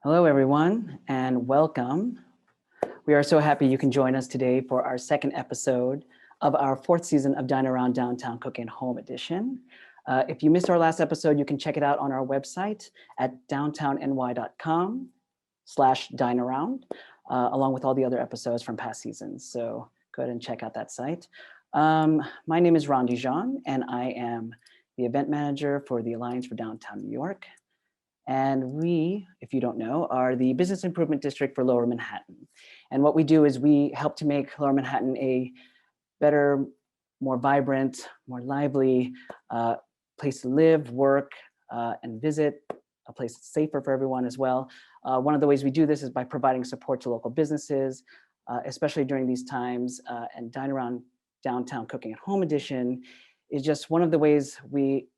Hello, everyone, and welcome. We are so happy you can join us today for our second episode of our fourth season of Dine Around Downtown Cooking Home Edition. If you missed our last episode, you can check it out on our website at downtowny.com/dinearound, along with all the other episodes from past seasons. So go ahead and check out that site. My name is Ron Dijon, and I am the event manager for the Alliance for Downtown New York. And we, if you don't know, are the business improvement district for Lower Manhattan. And what we do is we help to make Lower Manhattan a better, more vibrant, more lively place to live, work, and visit, a place that's safer for everyone as well. One of the ways we do this is by providing support to local businesses, especially during these times. And Dine Around Downtown Cooking at Home Edition is just one of the ways we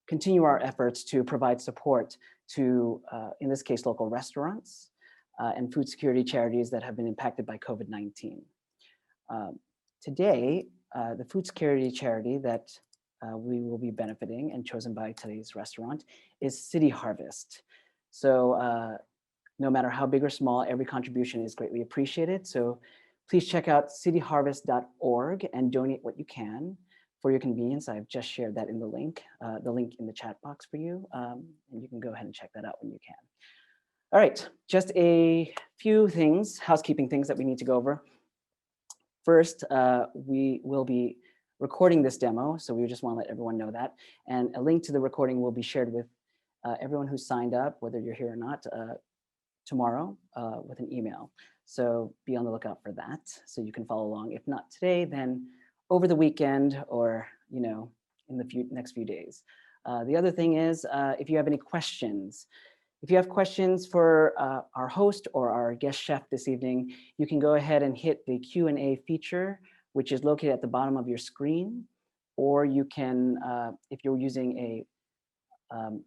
continue our efforts to provide support to, in this case, local restaurants and food security charities that have been impacted by COVID-19. Today, the food security charity that we will be benefiting and chosen by today's restaurant is City Harvest. So no matter how big or small, every contribution is greatly appreciated. So please check out cityharvest.org and donate what you can. For your convenience, I've just shared that in the link in the chat box for you, and you can go ahead and check that out when you can. All right, just a few things, housekeeping things that we need to go over. First, we will be recording this demo, so we just want to let everyone know that. And a link to the recording will be shared with everyone who signed up, whether you're here or not, tomorrow with an email. So be on the lookout for that, so you can follow along. If not today, then over the weekend or, in the next few days. The other thing is, if you have any questions, if you have questions for our host or our guest chef this evening, you can go ahead and hit the Q&A feature, which is located at the bottom of your screen, or you can, if you're using an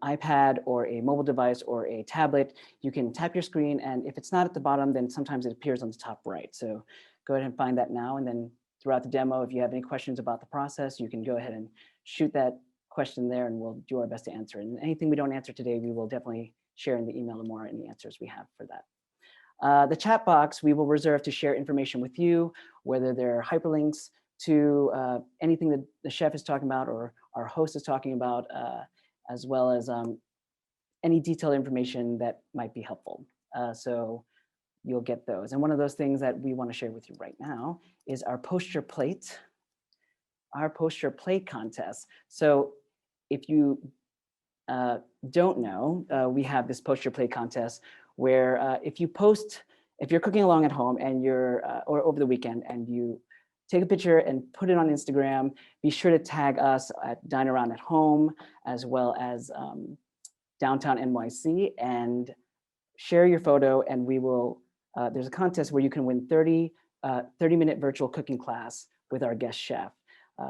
iPad or a mobile device or a tablet, you can tap your screen, and if it's not at the bottom, then sometimes it appears on the top right. So go ahead and find that now, and then throughout the demo, if you have any questions about the process, you can go ahead and shoot that question there, and we'll do our best to answer it. And anything we don't answer today, we will definitely share in the email tomorrow any answers we have for that. The chat box, we will reserve to share information with you, whether they're hyperlinks to anything that the chef is talking about or our host is talking about, as well as any detailed information that might be helpful. So you'll get those. And one of those things that we want to share with you right now is our Post Your Plate contest. So if you don't know, we have this Post Your Plate contest where if you're cooking along at home and you're, or over the weekend, and you take a picture and put it on Instagram, be sure to tag us at Dine Around at Home, as well as Downtown NYC, and share your photo, and we will, there's a contest where you can win 30-minute virtual cooking class with our guest chef.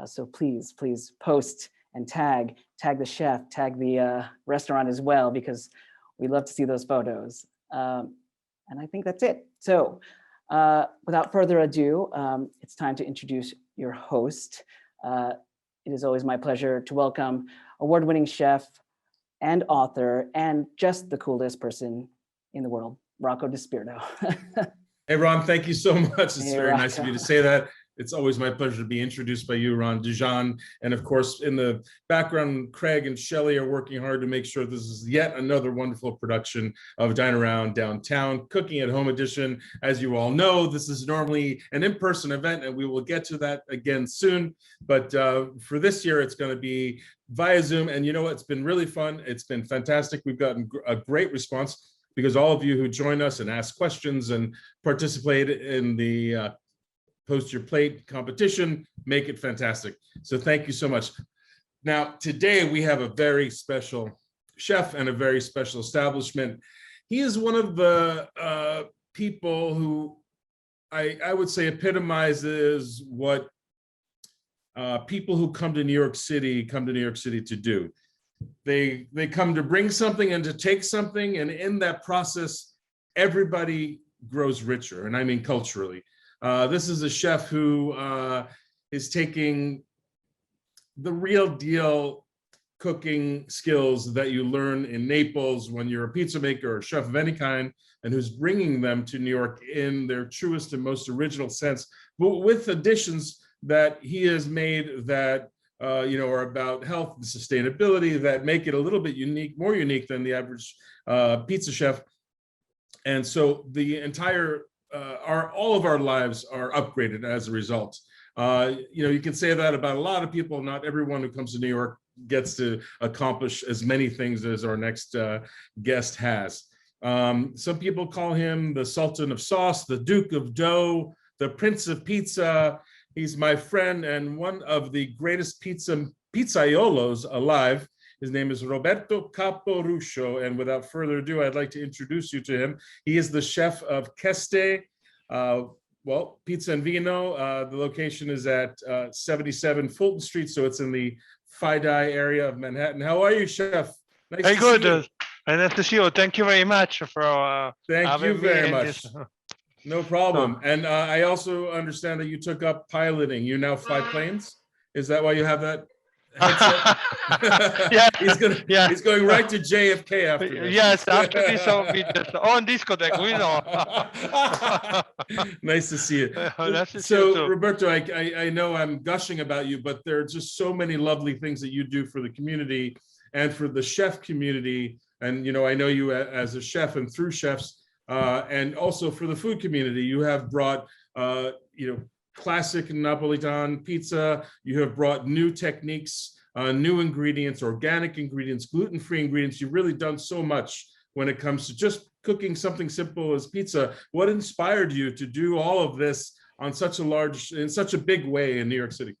So please post and tag the chef, tag the restaurant as well, because we love to see those photos. And I think that's it. So without further ado, it's time to introduce your host. It is always my pleasure to welcome award-winning chef and author and just the coolest person in the world, Rocco DiSpirito. Hey, Ron, thank you so much. It's Hey, very Rocco. nice of you to say that. It's always my pleasure to be introduced by you, Ron Dijon. And of course, in the background, Craig and Shelley are working hard to make sure this is yet another wonderful production of Dine Around Downtown Cooking at Home Edition. As you all know, this is normally an in-person event, and we will get to that again soon. But for this year, it's going to be via Zoom. And you know what? It's been really fun. It's been fantastic. We've gotten a great response, because all of you who join us and ask questions and participate in the Post Your Plate competition make it fantastic. So thank you so much. Now, today we have a very special chef and a very special establishment. He is one of the people who I would say epitomizes what people who come to New York City to do. They come to bring something and to take something, and in that process, everybody grows richer, and I mean culturally. This is a chef who is taking the real deal cooking skills that you learn in Naples when you're a pizza maker or chef of any kind, and who's bringing them to New York in their truest and most original sense, but with additions that he has made that are about health and sustainability, that make it a little bit unique, more unique than the average pizza chef. And so the entire all of our lives are upgraded as a result. You can say that about a lot of people. Not everyone who comes to New York gets to accomplish as many things as our next guest has. Some people call him the Sultan of Sauce, the Duke of Dough, the Prince of Pizza. He's my friend and one of the greatest pizzaiolos alive. His name is Roberto Caporuscio, and without further ado, I'd like to introduce you to him. He is the chef of Kesté, Pizza and Vino. The location is at 77 Fulton Street, so it's in the Fritta area of Manhattan. How are you, chef? Nice very good. Nice to see you. Thank you very much for thank you very much. No problem. And I also understand that you took up piloting. You now fly planes. Is that why you have that headset? Yeah. He's going right to JFK after this. Yes, after this I'll be just on discotheque. We know. Nice to see you. Nice to see you too. Roberto, I know I'm gushing about you, but there are just so many lovely things that you do for the community and for the chef community. And I know you as a chef and through chefs, and also for the food community. You have brought classic Napolitan pizza. You have brought new techniques, new ingredients, organic ingredients, gluten-free ingredients. You've really done so much when it comes to just cooking something simple as pizza. What inspired you to do all of this in such a big way in New York City?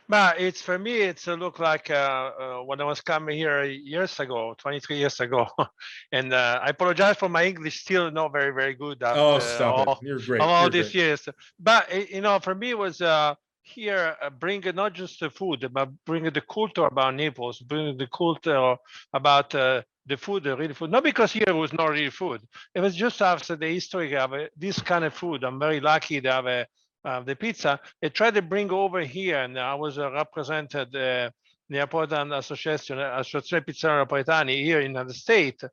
But for me, it's look like when I was coming here years ago, 23 years ago, and I apologize for my English, still not very, very good. After, stop it! You're great. All these years, but for me, it was here bring not just the food, but bring the culture about Naples, bring the culture about the food, the real food. Not because here was not real food. It was just after the history of this kind of food. I'm very lucky to have the pizza. I tried to bring over here, and I was represented the Neapolitan Association Pizzeria Napoletani here in the state.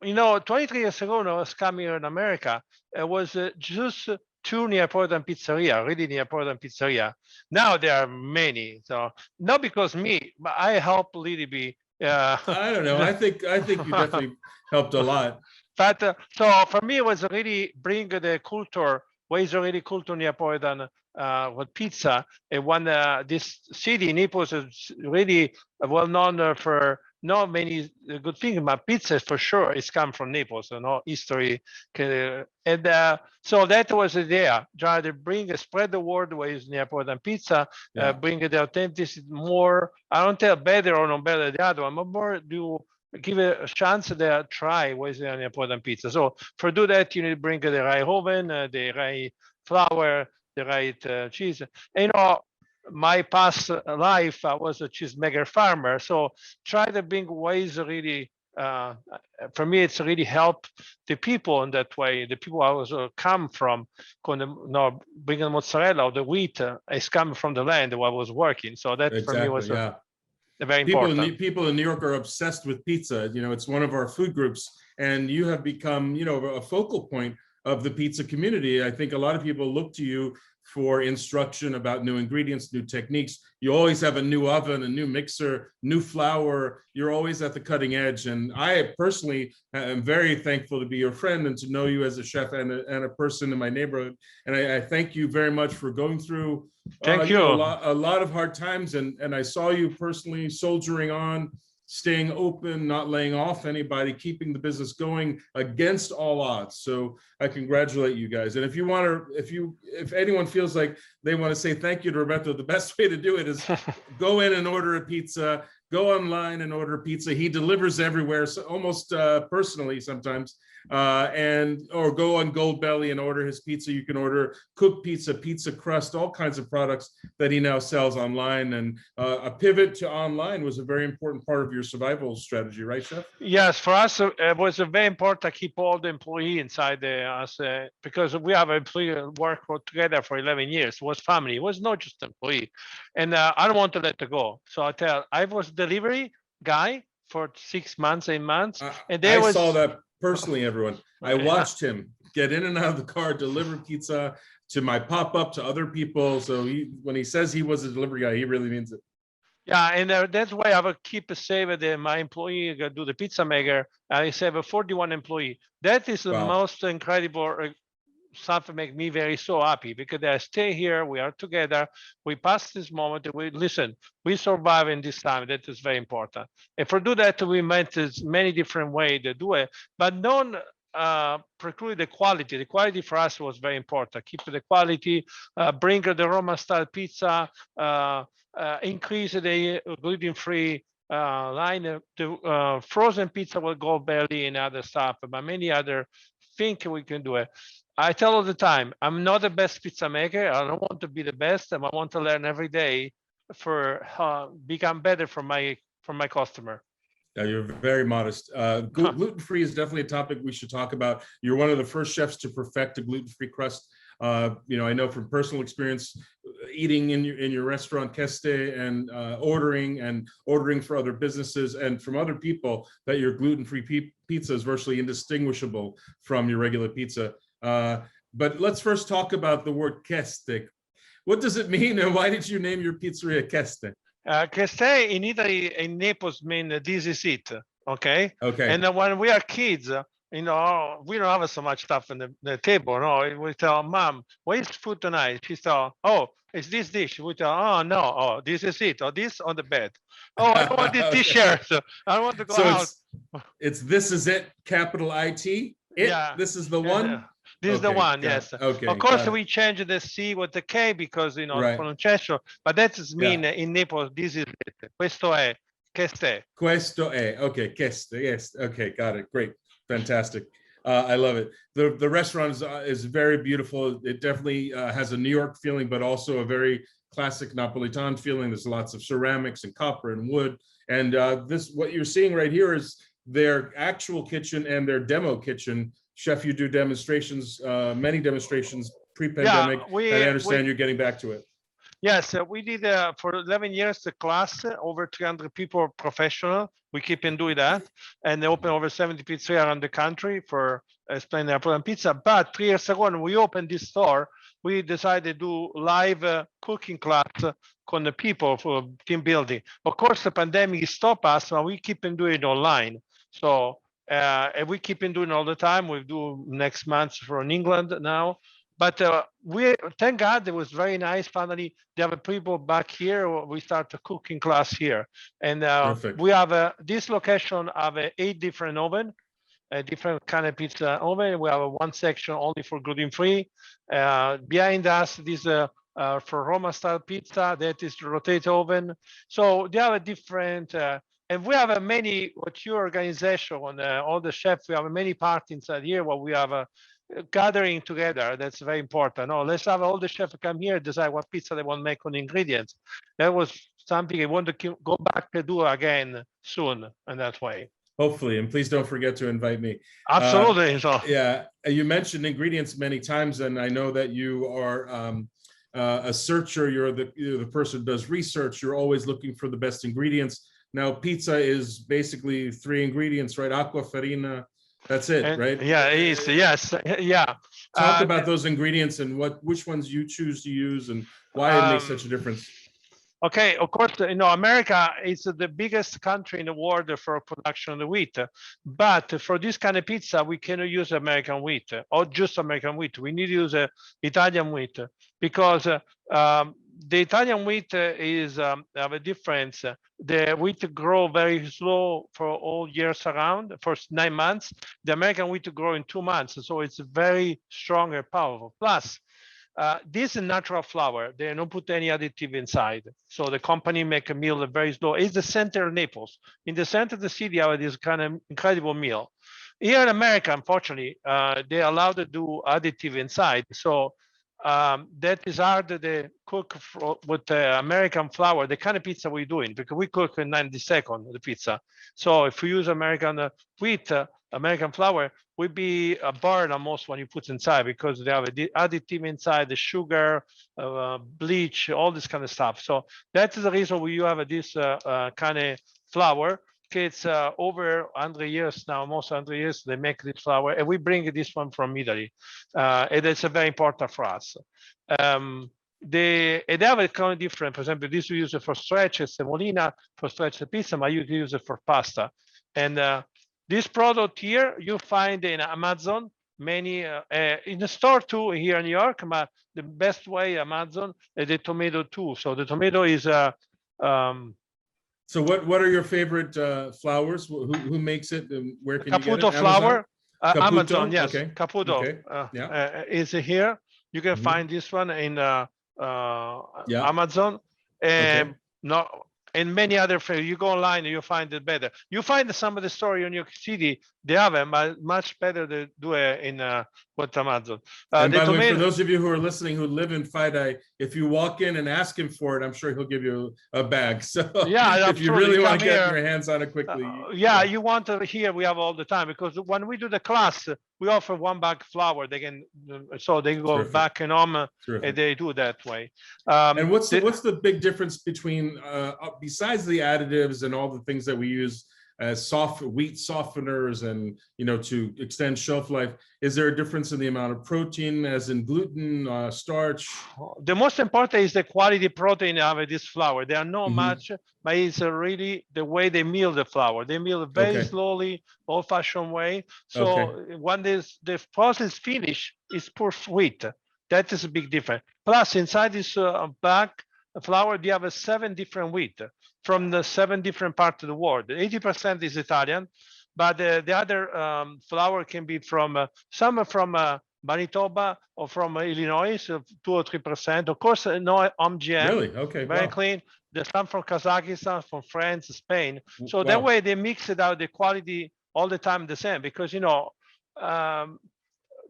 23 years ago, when I was coming here in America, it was just 2 Neapolitan pizzeria, really Neapolitan pizzeria. Now there are many. So not because me, but I help a little bit. I don't know. I think you definitely helped a lot. But so for me, it was really bring the culture. What is already culture Neapolitan with pizza, and when this city, Naples, is really well known for not many good things, but pizza for sure is come from Naples, history. And so that was the idea, try to spread the word with Neapolitan pizza, bring the authenticity more. I don't tell better or not better than the other one, but more do give a chance to try with the Neapolitan pizza. So for do that, you need to bring the right oven, the right flour, the right cheese. And, my past life, I was a cheesemaker farmer. So try to bring ways really, for me, it's really help the people in that way. The people I was come from, bringing mozzarella or the wheat is coming from the land where I was working. So that for me was very important. People in New York are obsessed with pizza. It's one of our food groups, and you have become, a focal point of the pizza community. I think a lot of people look to you for instruction about new ingredients, new techniques. You always have a new oven, a new mixer, new flour. You're always at the cutting edge. And I personally am very thankful to be your friend and to know you as a chef and a person in my neighborhood. And I thank you very much for going through a lot of hard times. And I saw you personally soldiering on, staying open, not laying off anybody, keeping the business going against all odds. So I congratulate you guys. And if anyone feels like they want to say thank you to Roberto, the best way to do it is go in and order a pizza, go online and order pizza. He delivers everywhere, so almost personally sometimes. Or go on Goldbelly and order his pizza. You can order cooked pizza, pizza crust, all kinds of products that he now sells online. And a pivot to online was a very important part of your survival strategy, right, Chef? Yes, for us, it was very important to keep all the employees inside us because we have employees work together for 11 years. It was family. It was not just employee. And I don't want to let it go. So I was delivery. guy for 6 months, 8 months, and I saw that personally, everyone. I watched him get in and out of the car, deliver pizza to my pop-up, to other people. So when he says he was a delivery guy, he really means it. Yeah, and that's why I will keep a save that my employee do the pizza maker. I have a 41 employee. That is the most incredible stuff that make me very so happy, because I stay here, we are together, we pass this moment, we listen, we survive in this time. That is very important. And for do that, we met many different ways to do it, but don't preclude the quality. The quality for us was very important. Keep the quality, bring the Roma style pizza, increase the gluten-free line. The frozen pizza will go barely in other stuff, but many other things we can do it. I tell all the time, I'm not the best pizza maker. I don't want to be the best, and I want to learn every day for become better for my customer. You're very modest. Gluten-free is definitely a topic we should talk about. You're one of the first chefs to perfect a gluten-free crust. I know from personal experience, eating in your restaurant Kesté, and ordering for other businesses and from other people, that your gluten-free pizza is virtually indistinguishable from your regular pizza. But let's first talk about the word Kesté. What does it mean, and why did you name your pizzeria Kesté? Kesté in Italy, in Naples, mean this is it. Okay. Okay. And when we are kids, we don't have so much stuff on the table. No, we tell Mom, what is food tonight? She tell, oh, it's this dish. We tell, oh no, oh, this is it, or this on the bed. Oh, I don't want this T-shirt. I want to go out. It's this is it, capital IT. Yeah. This is the one. This is the one, yes. Okay. Of course, we change the C with the K because the pronunciation, but that is mean in Naples. This is it. Questo è Kesté. Questo è okay. Kesté. Yes. Okay. Got it. Great. Fantastic. I love it. The restaurant is very beautiful. It definitely has a New York feeling, but also a very classic Napolitan feeling. There's lots of ceramics and copper and wood. And what you're seeing right here is their actual kitchen and their demo kitchen. Chef, you do demonstrations, many demonstrations pre-pandemic, and I understand you're getting back to it. Yes, we did for 11 years the class, over 300 people professional. We keep on doing that, and they open over 70 pizzerias around the country for explaining Napoleon pizza. But 3 years ago, when we opened this store, we decided to do live cooking class con the people for team building. Of course, the pandemic stopped us, but we keep on doing it online. So. And we keep on doing all the time. We do next month from England now. But we thank God it was very nice. Finally, they have people back here. We start a cooking class here, and we have this location have 8 different oven, a different kind of pizza oven. We have one section only for gluten-free. Behind us, this for Roma style pizza. That is the rotate oven. So they have a different. And we have many, what your organization, all the chefs, we have many parts inside here where we have a gathering together. That's very important. Oh, let's have all the chefs come here, decide what pizza they want to make on the ingredients. That was something I want to go back to do again soon in that way. Hopefully, and please don't forget to invite me. Absolutely. Yeah, you mentioned ingredients many times, and I know that you are a searcher. You're the person who does research. You're always looking for the best ingredients. Now, pizza is basically 3 ingredients, right? Acqua, farina, that's it, right? Yeah, it is. Yes, yeah. Talk about those ingredients and which ones you choose to use and why it makes such a difference. Okay, of course, America is the biggest country in the world for production of wheat. But for this kind of pizza, we cannot use American wheat or just American wheat. We need to use Italian wheat because the Italian wheat is have a difference. The wheat grow very slow for all years around, for 9 months. The American wheat grow in 2 months, so it's very strong and powerful. Plus, this is natural flour. They don't put any additive inside. So the company make a meal very slow. It's the center of Naples. In the center of the city, have this kind of incredible meal. Here in America, unfortunately, they allow to do additive inside. So that is hard to cook with American flour, the kind of pizza we're doing, because we cook in 90 seconds the pizza. So if we use American wheat, American flour, would be a burn almost when you put inside, because they have the additive inside, the sugar, bleach, all this kind of stuff. So that is the reason we have this kind of flour. It's over 100 years now, almost 100 years they make this flour, and we bring this one from Italy, and it's very important for us. They have a kind of different. For example, this we use it for stretch semolina, for stretch pizza, but you can use it for pasta. And this product here you find in Amazon, many in the store too here in New York, but the best way Amazon is the tomato too. So the tomato is So what are your favorite flours? Who makes it, and where can you get Caputo it? flour. Caputo? Amazon, yes. Okay. Caputo Okay. is here. You can find this one in Amazon, and no, and many other. You go online and you find it better. You find some of the store in New York City, they have them, but much better to do it in with Amazon. And by the way, for those of you who are listening who live in Friday, if you walk in and ask him for it, I'm sure he'll give you a bag. So yeah, if you really want to get your hands on it quickly. You want to here, we have all the time, because when we do the class, we offer 1 bag flour. They can, so they go back and home and they do that way. And what's the big difference between, besides the additives and all the things that we use as wheat softeners and, to extend shelf life, is there a difference in the amount of protein, as in gluten, starch? The most important is the quality protein of this flour. They are not much, but it's really the way they mill the flour. They mill it very slowly, old-fashioned way. So when the process finish, it's pour wheat. That is a big difference. Plus, inside this bag flour, they have 7 different wheat from the 7 different parts of the world. 80% is Italian, but the other flour can be from some are from Manitoba or from Illinois, so 2 or 3%. Of course, no GM. Really? Okay. Very clean. There's some from Kazakhstan, from France, Spain. So that way they mix it out, the quality all the time the same, because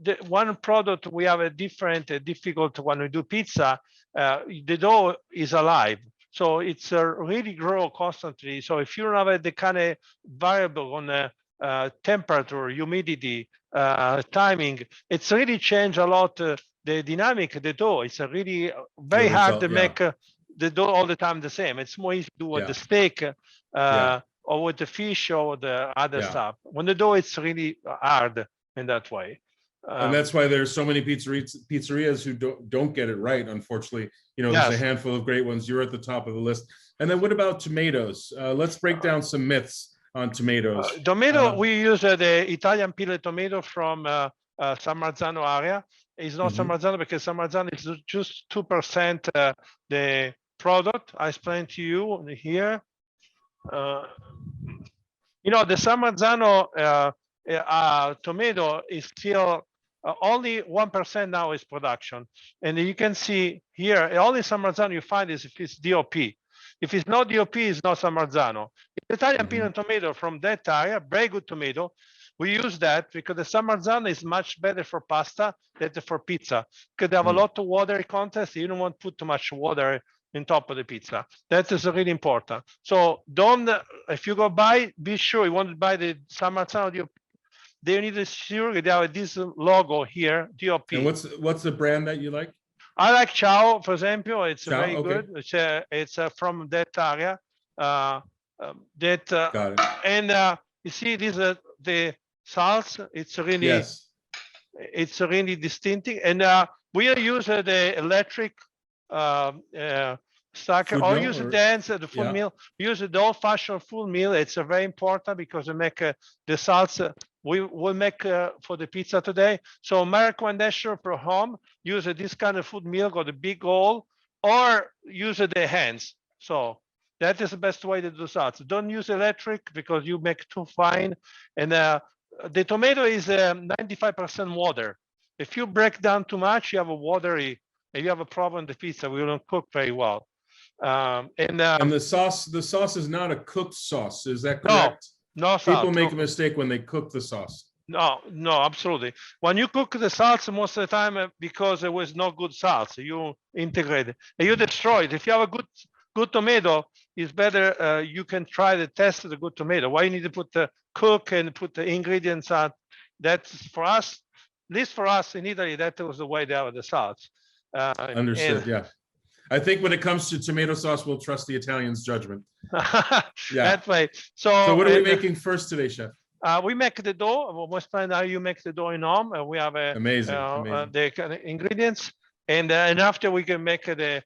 the one product we have a different, difficult when we do pizza. The dough is alive, so it's really grow constantly. So if you don't have the kind of variable on temperature, humidity, timing, it's really changed a lot the dynamic of the dough. It's really very hard to make the dough all the time the same. It's more easy to do with the steak or with the fish or the other stuff. When the dough, it's really hard in that way. And that's why there's so many pizzerias who don't get it right, unfortunately. There's a handful of great ones. You're at the top of the list. And then what about tomatoes? Let's break down some myths on tomatoes. Tomato, we use the Italian peeled tomato from San Marzano area. It's not San Marzano because San Marzano is just 2% the product. I explained to you here. The San Marzano tomato is still only 1% now is production. And you can see here, only San Marzano you find is if it's DOP. If it's not DOP, it's not San Marzano. Italian peanut tomato from that area, very good tomato. We use that because the San Marzano is much better for pasta than for pizza, because they have a lot of water content. You don't want to put too much water on top of the pizza. That is really important. So if you go buy, be sure you want to buy the San Marzano DOP. They need to sure they have this logo here, DOP. And what's the brand that you like? I like Ciao, for example. It's very good. It's from that area. Got it. And you see, these are the salts. It's really, it's really distinctive. And we use the electric stacker, or use the full meal. Use the old-fashioned full meal. It's very important because we make the salts. We will make for the pizza today. So my recommendation for home, use this kind of food meal, got a big hole, or use the hands. So that is the best way to do salts. Don't use electric because you make too fine. And the tomato is 95% water. If you break down too much, you have a watery, and you have a problem. The pizza will not cook very well. And the sauce is not a cooked sauce. Is that correct? No salt. People make a mistake when they cook the sauce. No, absolutely. When you cook the salsa, most of the time, because there was no good salsa, you integrate it and you destroy it. If you have a good tomato, it's better. You can try to test the good tomato. Why you need to put the cook and put the ingredients on? That's for us. At least for us in Italy, that was the way they have the salts. Understood. I think when it comes to tomato sauce, we'll trust the Italians' judgment. That way. So what are we making first today, Chef? We make the dough. We'll explain how you make the dough in home. We have Amazing. the kind of ingredients, and after we can make I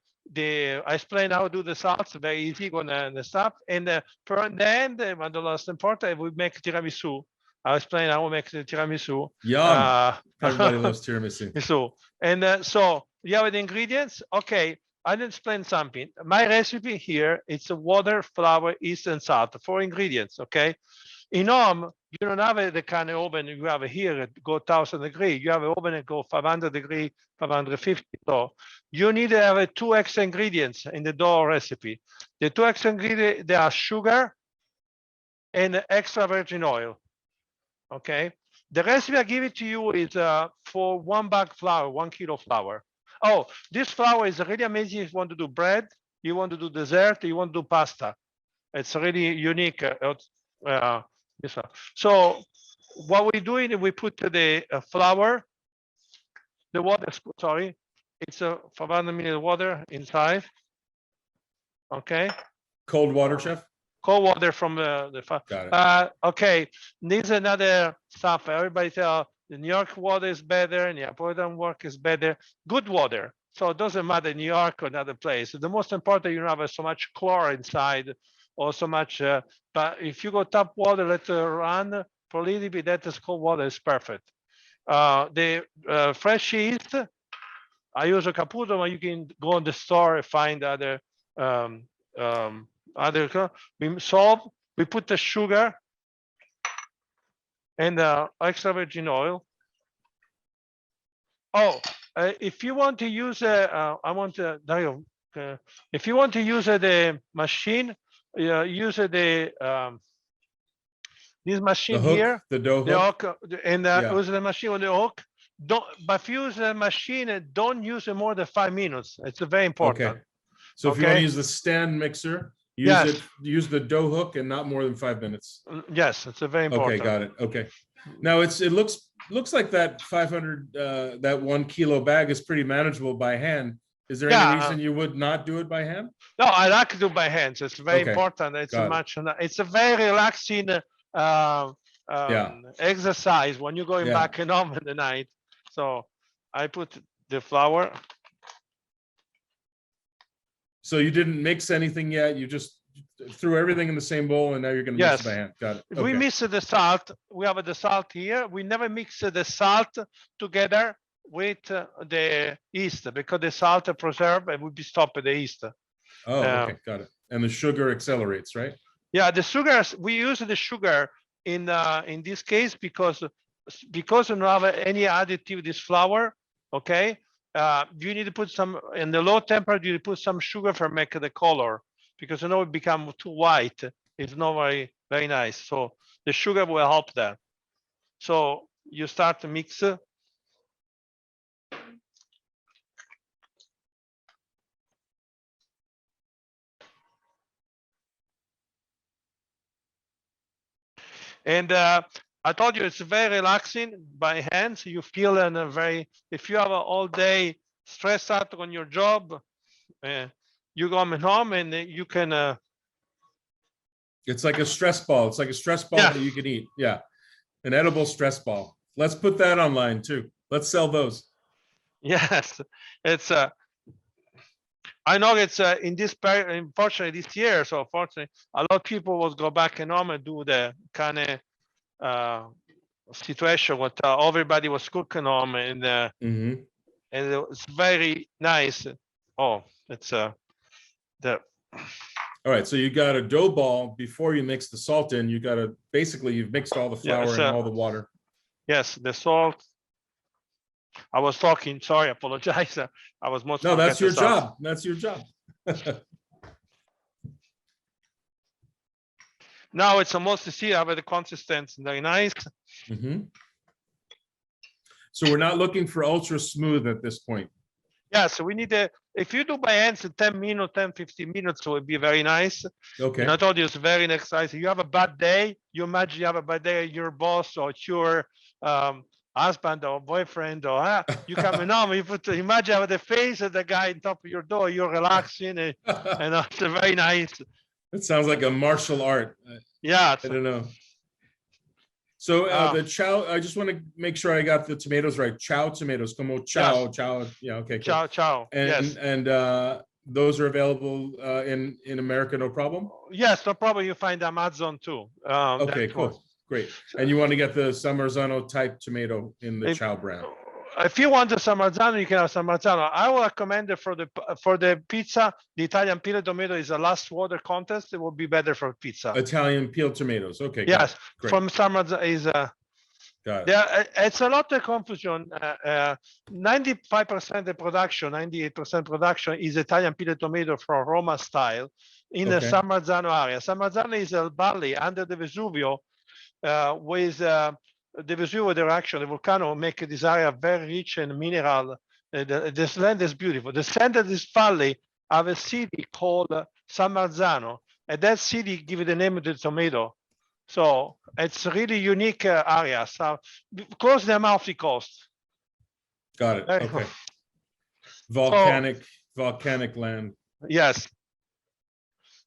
explain how to do the salts. Very easy, gonna the stuff. And for the end, when the last important, we make tiramisu. I'll explain how we make the tiramisu. Yum. Everybody loves tiramisu. So and so you have the ingredients. Okay, I didn't explain something. My recipe here, it's water, flour, yeast, and salt. 4 ingredients. Okay. In home, you don't have the kind of oven you have here at go 1000 degrees. You have an oven that go 500 degrees, 550. So you need to have 2 extra ingredients in the dough recipe. The 2 extra ingredients, they are sugar and extra virgin oil. Okay. The recipe I give it to you is for 1 bag flour, 1 kilo flour. Oh, this flour is really amazing if you want to do bread, you want to do dessert, you want to do pasta. It's really unique. So what we're doing is we put the flour, the water, sorry, it's a 500 milliliter water inside. Okay. Cold water, Chef? Cold water from the Got it. okay. There's another stuff. Everybody tell the New York water is better, Neapolitan water is better. Good water. So it doesn't matter New York or another place. The most important, you don't have so much chlorine inside or so much. But if you go tap water, let it run for a little bit, that is cold water is perfect. The fresh yeast, I use a Caputo, but you can go in the store and find other salt. We put the sugar and extra virgin oil. Oh, if you want to use if you want to use the machine, use this machine The hook, here, the dough the hook. hook, and use the machine on the hook. Don't, but if you use the machine, don't use it more than 5 minutes. It's very important. Okay. So if you want to use the stand mixer, use the dough hook and not more than 5 minutes. Yes, it's a very important. Okay, got it. Okay. Now it looks like that 500 that 1 kilo bag is pretty manageable by hand. Is there any reason you would not do it by hand? No, I like to do by hands. It's very important. It's it's a very relaxing exercise when you're going back and home in the night. So I put the flour. So you didn't mix anything yet. You just threw everything in the same bowl, and now you're going to mix it by hand. Got it. Okay. We mix the salt. We have the salt here. We never mix the salt together with the yeast because the salt preserve and will be stopped at the yeast. Oh, okay, got it. And the sugar accelerates, right? Yeah, the sugars, we use the sugar in this case because we don't have any additive this flour. Okay, you need to put some in the low temperature. You put some sugar for make the color because it become too white. It's not very nice. So the sugar will help that. So you start to mix. And I told you it's very relaxing by hand. So you feel in a if you have an all day stress out on your job, you go home and you can. It's like a stress ball. It's like a stress ball that you can eat. Yeah, an edible stress ball. Let's put that online too. Let's sell those. Yes, it's. I know it's in this unfortunately this year. So unfortunately, a lot of people will go back and home and do the kind of situation what everybody was cooking home and and it's very nice. Oh, it's the. All right, so you got a dough ball before you mix the salt in. You got to basically you've mixed all the flour and all the water. Yes, the salt. I was talking. Sorry, I apologize. I was most. No, that's your job. That's your job. Now it's almost to see how the consistency very nice. So we're not looking for ultra smooth at this point. Yeah, so we need if you do by hands 10 minutes, 10, 15 minutes, so it'd be very nice. Okay. And I told you it's very nice. You have a bad day, you imagine you have a bad day, your boss or your husband or boyfriend, or you coming home, you put imagine the face of the guy on top of your door, you're relaxing, and it's very nice. It sounds like a martial art. Yeah. I don't know. So the chow, I just want to make sure I got the tomatoes right. Chow tomatoes, como chow, Yes. chow. Yeah, okay, cool. Chow. And Yes. those are available in America, no problem? Yes, no problem. You find Amazon too. Okay, cool. Great. And you want to get the San Marzano type tomato in the chow brand. If you want the San Marzano, you can have San Marzano. I will recommend it for the pizza. The Italian peeled tomato is a last water contest. It will be better for pizza. Italian peeled tomatoes. Okay. Yes, Great. from San Marzano is got it. Yeah, it's a lot of confusion. 95% of production, 98% production is Italian peeled tomato from Roma style in the San Marzano area. San Marzano is a valley under the Vesuvio, with the Vesuvio direction, the volcano make this area very rich in mineral. This land is beautiful. The center of this valley have a city called San Marzano, and that city give it the name of the tomato. So it's a really unique area. So close the Amalfi Coast. Got it. Okay. Volcanic land. Yes.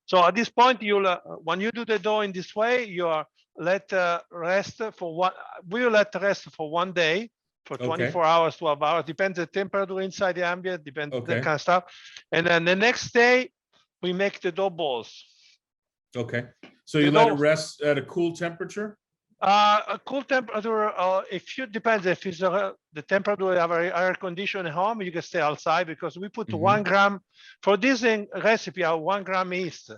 So at this point, you'll when you do the dough in this way, you are let rest for one. We will let rest for 1 day, for 24 hours, 12 hours. Depends the temperature inside the ambient. Depends that kind of stuff. And then the next day, we make the dough balls. Okay. So you let it rest at a cool temperature? A cool temperature. Depends if it's the temperature we have air conditioning at home, you can stay outside, because we put 1 gram for this recipe. 1 gram yeast,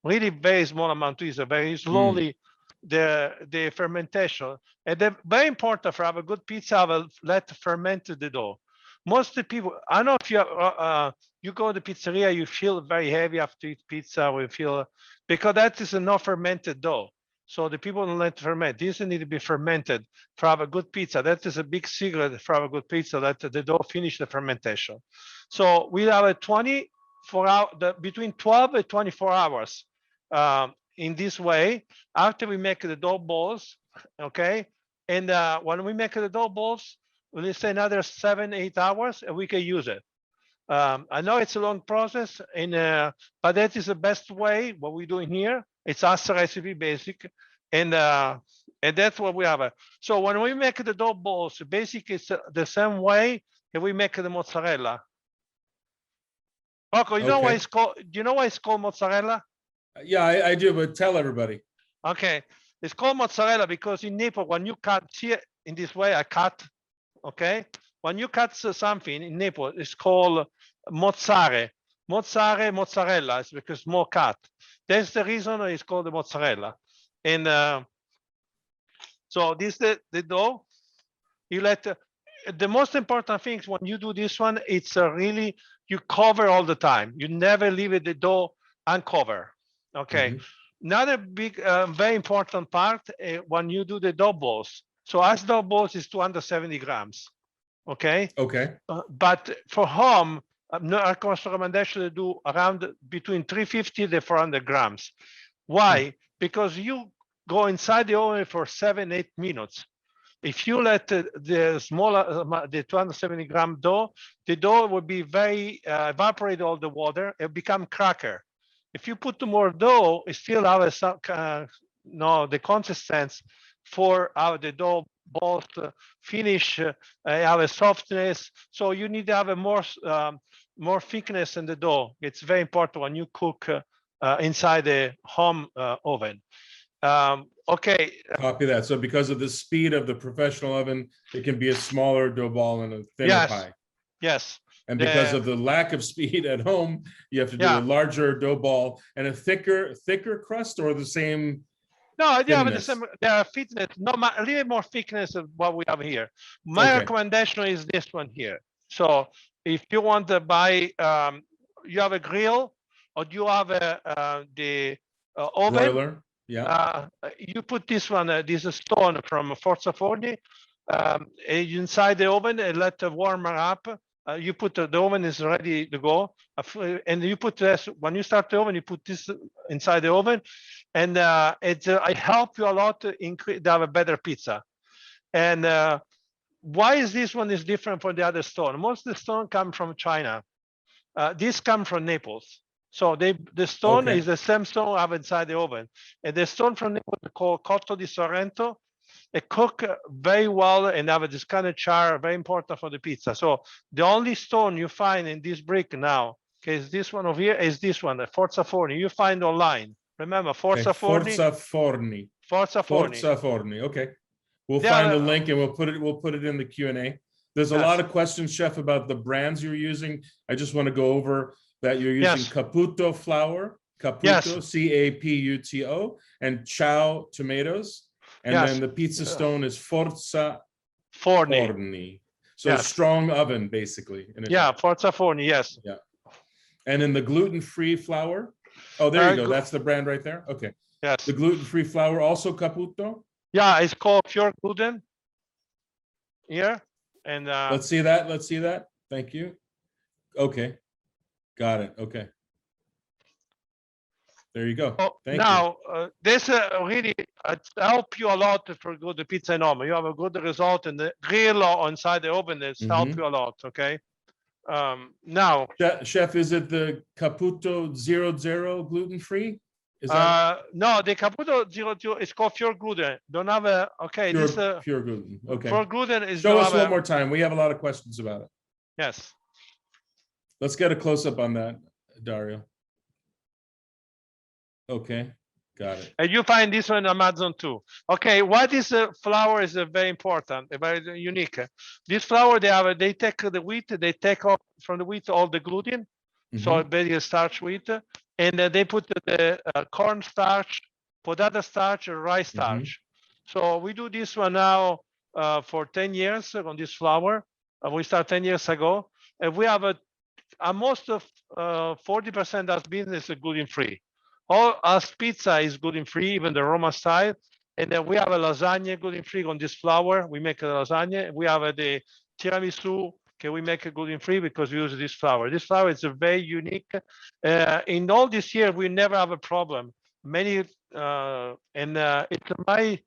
really very small amount of yeast, very slowly the fermentation. And then very important for have a good pizza, I will let ferment the dough. Most of the people, I don't know if you go to the pizzeria, you feel very heavy after you eat pizza, we feel, because that is a not fermented dough. So the people don't let it ferment. This need to be fermented for have a good pizza. That is a big secret for have a good pizza, that the dough finish the fermentation. So we have a 24 hour, between 12 and 24 hours in this way, after we make the dough balls, okay? And when we make the dough balls, we'll say another 7-8 hours and we can use it. I know it's a long process, but that is the best way, what we're doing here. It's us recipe basic, and that's what we have. So when we make the dough balls, basically it's the same way that we make the mozzarella. Rocco, you know why it's called? Do you know why it's called mozzarella? Yeah, I do, but tell everybody. Okay, it's called mozzarella because in Naples, when you cut here in this way, I cut. Okay, when you cut something in Naples, it's called mozzare. Mozzarella is because more cut. That's the reason it's called the mozzarella. And so this is the dough. You let the most important things when you do this one, it's really you cover all the time. You never leave the dough uncovered. Okay. Another big, very important part when you do the dough balls. So as dough balls is 270 grams. Okay. Okay. But for home, our recommendation to do around between 350 to 400 grams. Why? Because you go inside the oven for 7-8 minutes. If you let the smaller, the 270 gram dough, the dough will be very evaporate all the water and become cracker. If you put more dough, it still have the consistency for the dough balls finish, have a softness. So you need to have a more thickness in the dough. It's very important when you cook inside the home oven. Okay. Copy that. So because of the speed of the professional oven, it can be a smaller dough ball and a thinner pie. Yes. And because of the lack of speed at home, you have to do a larger dough ball and a thicker crust, or the same. No, yeah, but the same. Thickness, no, a little more thickness of what we have here. My recommendation is this one here. So if you want to buy, you have a grill, or you have the oven. Broiler. Yeah. You put this one, this stone from Forza Forni, inside the oven and let it warm up. You put the oven is ready to go, and you put this when you start the oven. You put this inside the oven, and it help you a lot to increase to have a better pizza. And why is this one is different from the other stone? Most of the stone come from China. This come from Naples. So the stone Okay. is the same stone I have inside the oven. And the stone from Naples called Cotto di Sorrento. It cook very well and have this kind of char, very important for the pizza. So the only stone you find in this brick now, okay, is this one over here, is this one, the Forza Forni. You find online. Remember, Forza Okay. Forni. Forza Forni. Forza Forni. Forza Forni. Okay. We'll They find are, the link and we'll put it in the Q&A. There's a Yes. lot of questions, Chef, about the brands you're using. I just want to go over that you're using Yes. Caputo flour, Caputo, Yes. Caputo, and Ciao tomatoes. And Yes. then the pizza stone is Forza Forni. Forni. So Yes. strong oven, basically. in Yeah, Italian. Forza Forni, yes. Yeah. And then the gluten-free flour. Oh, there you go. Glu- That's the brand right there. Okay. Yes. The gluten-free flour, also Caputo. Yeah, it's called pure gluten here. And Let's see that. Let's see that. Thank you. Okay. Got it. Okay. There you go. Thank you. now, this really help you a lot for good the pizza in home. You have a good result, and the grill or inside the oven is help you a lot. Okay. Now, Chef, is it the Caputo 00 gluten-free? Is that no, the Caputo 00 is called pure gluten. Don't have a okay. pure, This pure gluten? Okay. pure gluten is Show don't us have one a- more time. We have a lot of questions about it. Yes. Let's get a close-up on that, Dario. Okay. Got it. And you find this one on Amazon too. Okay, what is flour is very important, very unique. This flour they take the wheat, they take off from the wheat all the gluten, so very starch wheat, and they put the corn starch, potato starch, rice starch. So we do this one now for 10 years on this flour. We started 10 years ago, and we have almost 40% of business is gluten-free. All us pizza is gluten-free, even the Roma style. And then we have a lasagna gluten-free on this flour. We make a lasagna. We have the tiramisu. Okay, we make it gluten-free because we use this flour. This flour is a very unique. In all this year, we never have a problem. It's my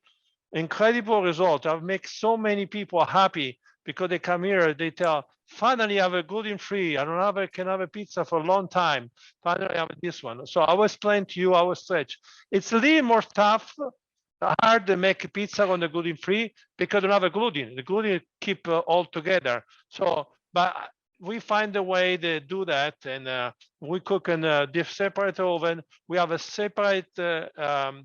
incredible result. I've made so many people happy because they come here, they tell, finally I have a gluten-free. I don't have can have a pizza for a long time. Finally I have this one. So I was explain to you, I was stretch. It's a little more tough, hard to make a pizza on the gluten-free because I don't have a gluten. The gluten keep all together. So, but we find a way to do that, and we cook in a separate oven. We have a separate dough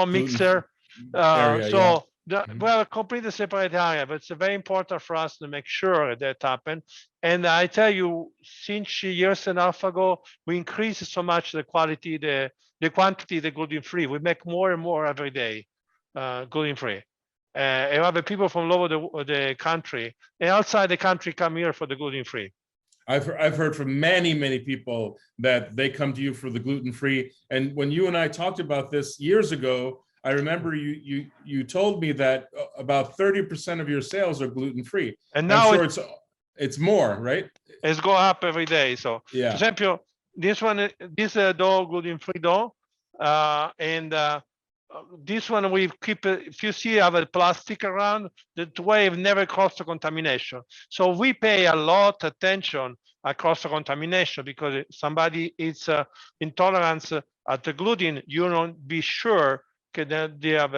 mixer. Area, We have a completely separate area, but it's very important for us to make sure that happen. And I tell you, since years and a half ago, we increased so much the quality, the quantity, the gluten-free. We make more and more every day, gluten-free. And other people from all over the country and outside the country come here for the gluten-free. I've heard from many people that they come to you for the gluten-free. And when you and I talked about this years ago, I remember you told me that about 30% of your sales are gluten-free. And now I'm sure it's more, right? It's go up every day. So yeah. For example, this one, this dough, gluten-free dough, and this one we keep. If you see, I have a plastic around that way, never cross contamination. So we pay a lot attention across contamination because somebody is intolerance at the gluten. You don't be sure that they have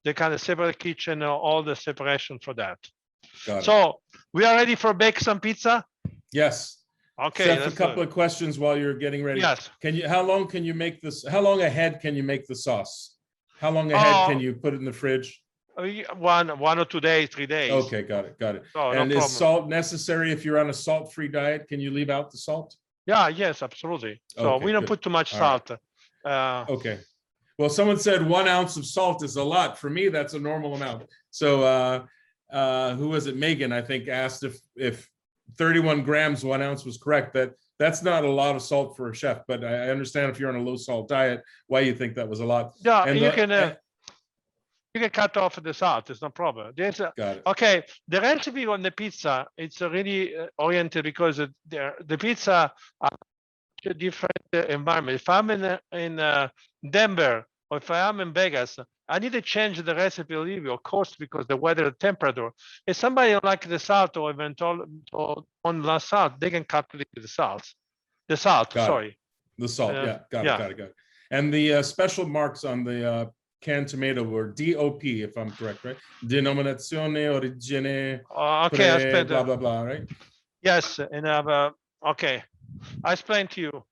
the kind of separate kitchen, all the separation for that. Got it. So we are ready for bake some pizza. Yes. Okay. Chef, a couple of questions while you're getting ready. Yes. How long can you make this? How long ahead can you make the sauce? How long ahead can you put it in the fridge? 1 or 2 days, 3 days. Okay, got it. Oh, and no is problem. salt necessary if you're on a salt-free diet? Can you leave out the salt? Yeah, yes, absolutely. So Okay, we don't good. put too much All salt. Okay. Well, someone said 1 ounce of salt is a lot. For me, that's a normal amount. So who was it? Megan, I think, asked if 31 grams, 1 ounce was correct. That's not a lot of salt for a chef, but I understand if you're on a low salt diet, why you think that was a lot. Yeah, And you can cut off the salt. It's no problem. Got it. Okay, the recipe on the pizza, it's really oriented because the pizza are a different environment. If I'm in Denver or if I am in Vegas, I need to change the recipe a little bit, of course, because the weather, the temperature. If somebody don't like the salt or even on the salt, they can calculate the salt. The salt, Got it. sorry. The salt, yeah, got yeah. it. And the special marks on the canned tomato were DOP, if I'm correct, right? Denominazione origine, Okay, I explained blah, blah, blah, right? Yes, and okay, I explained to you.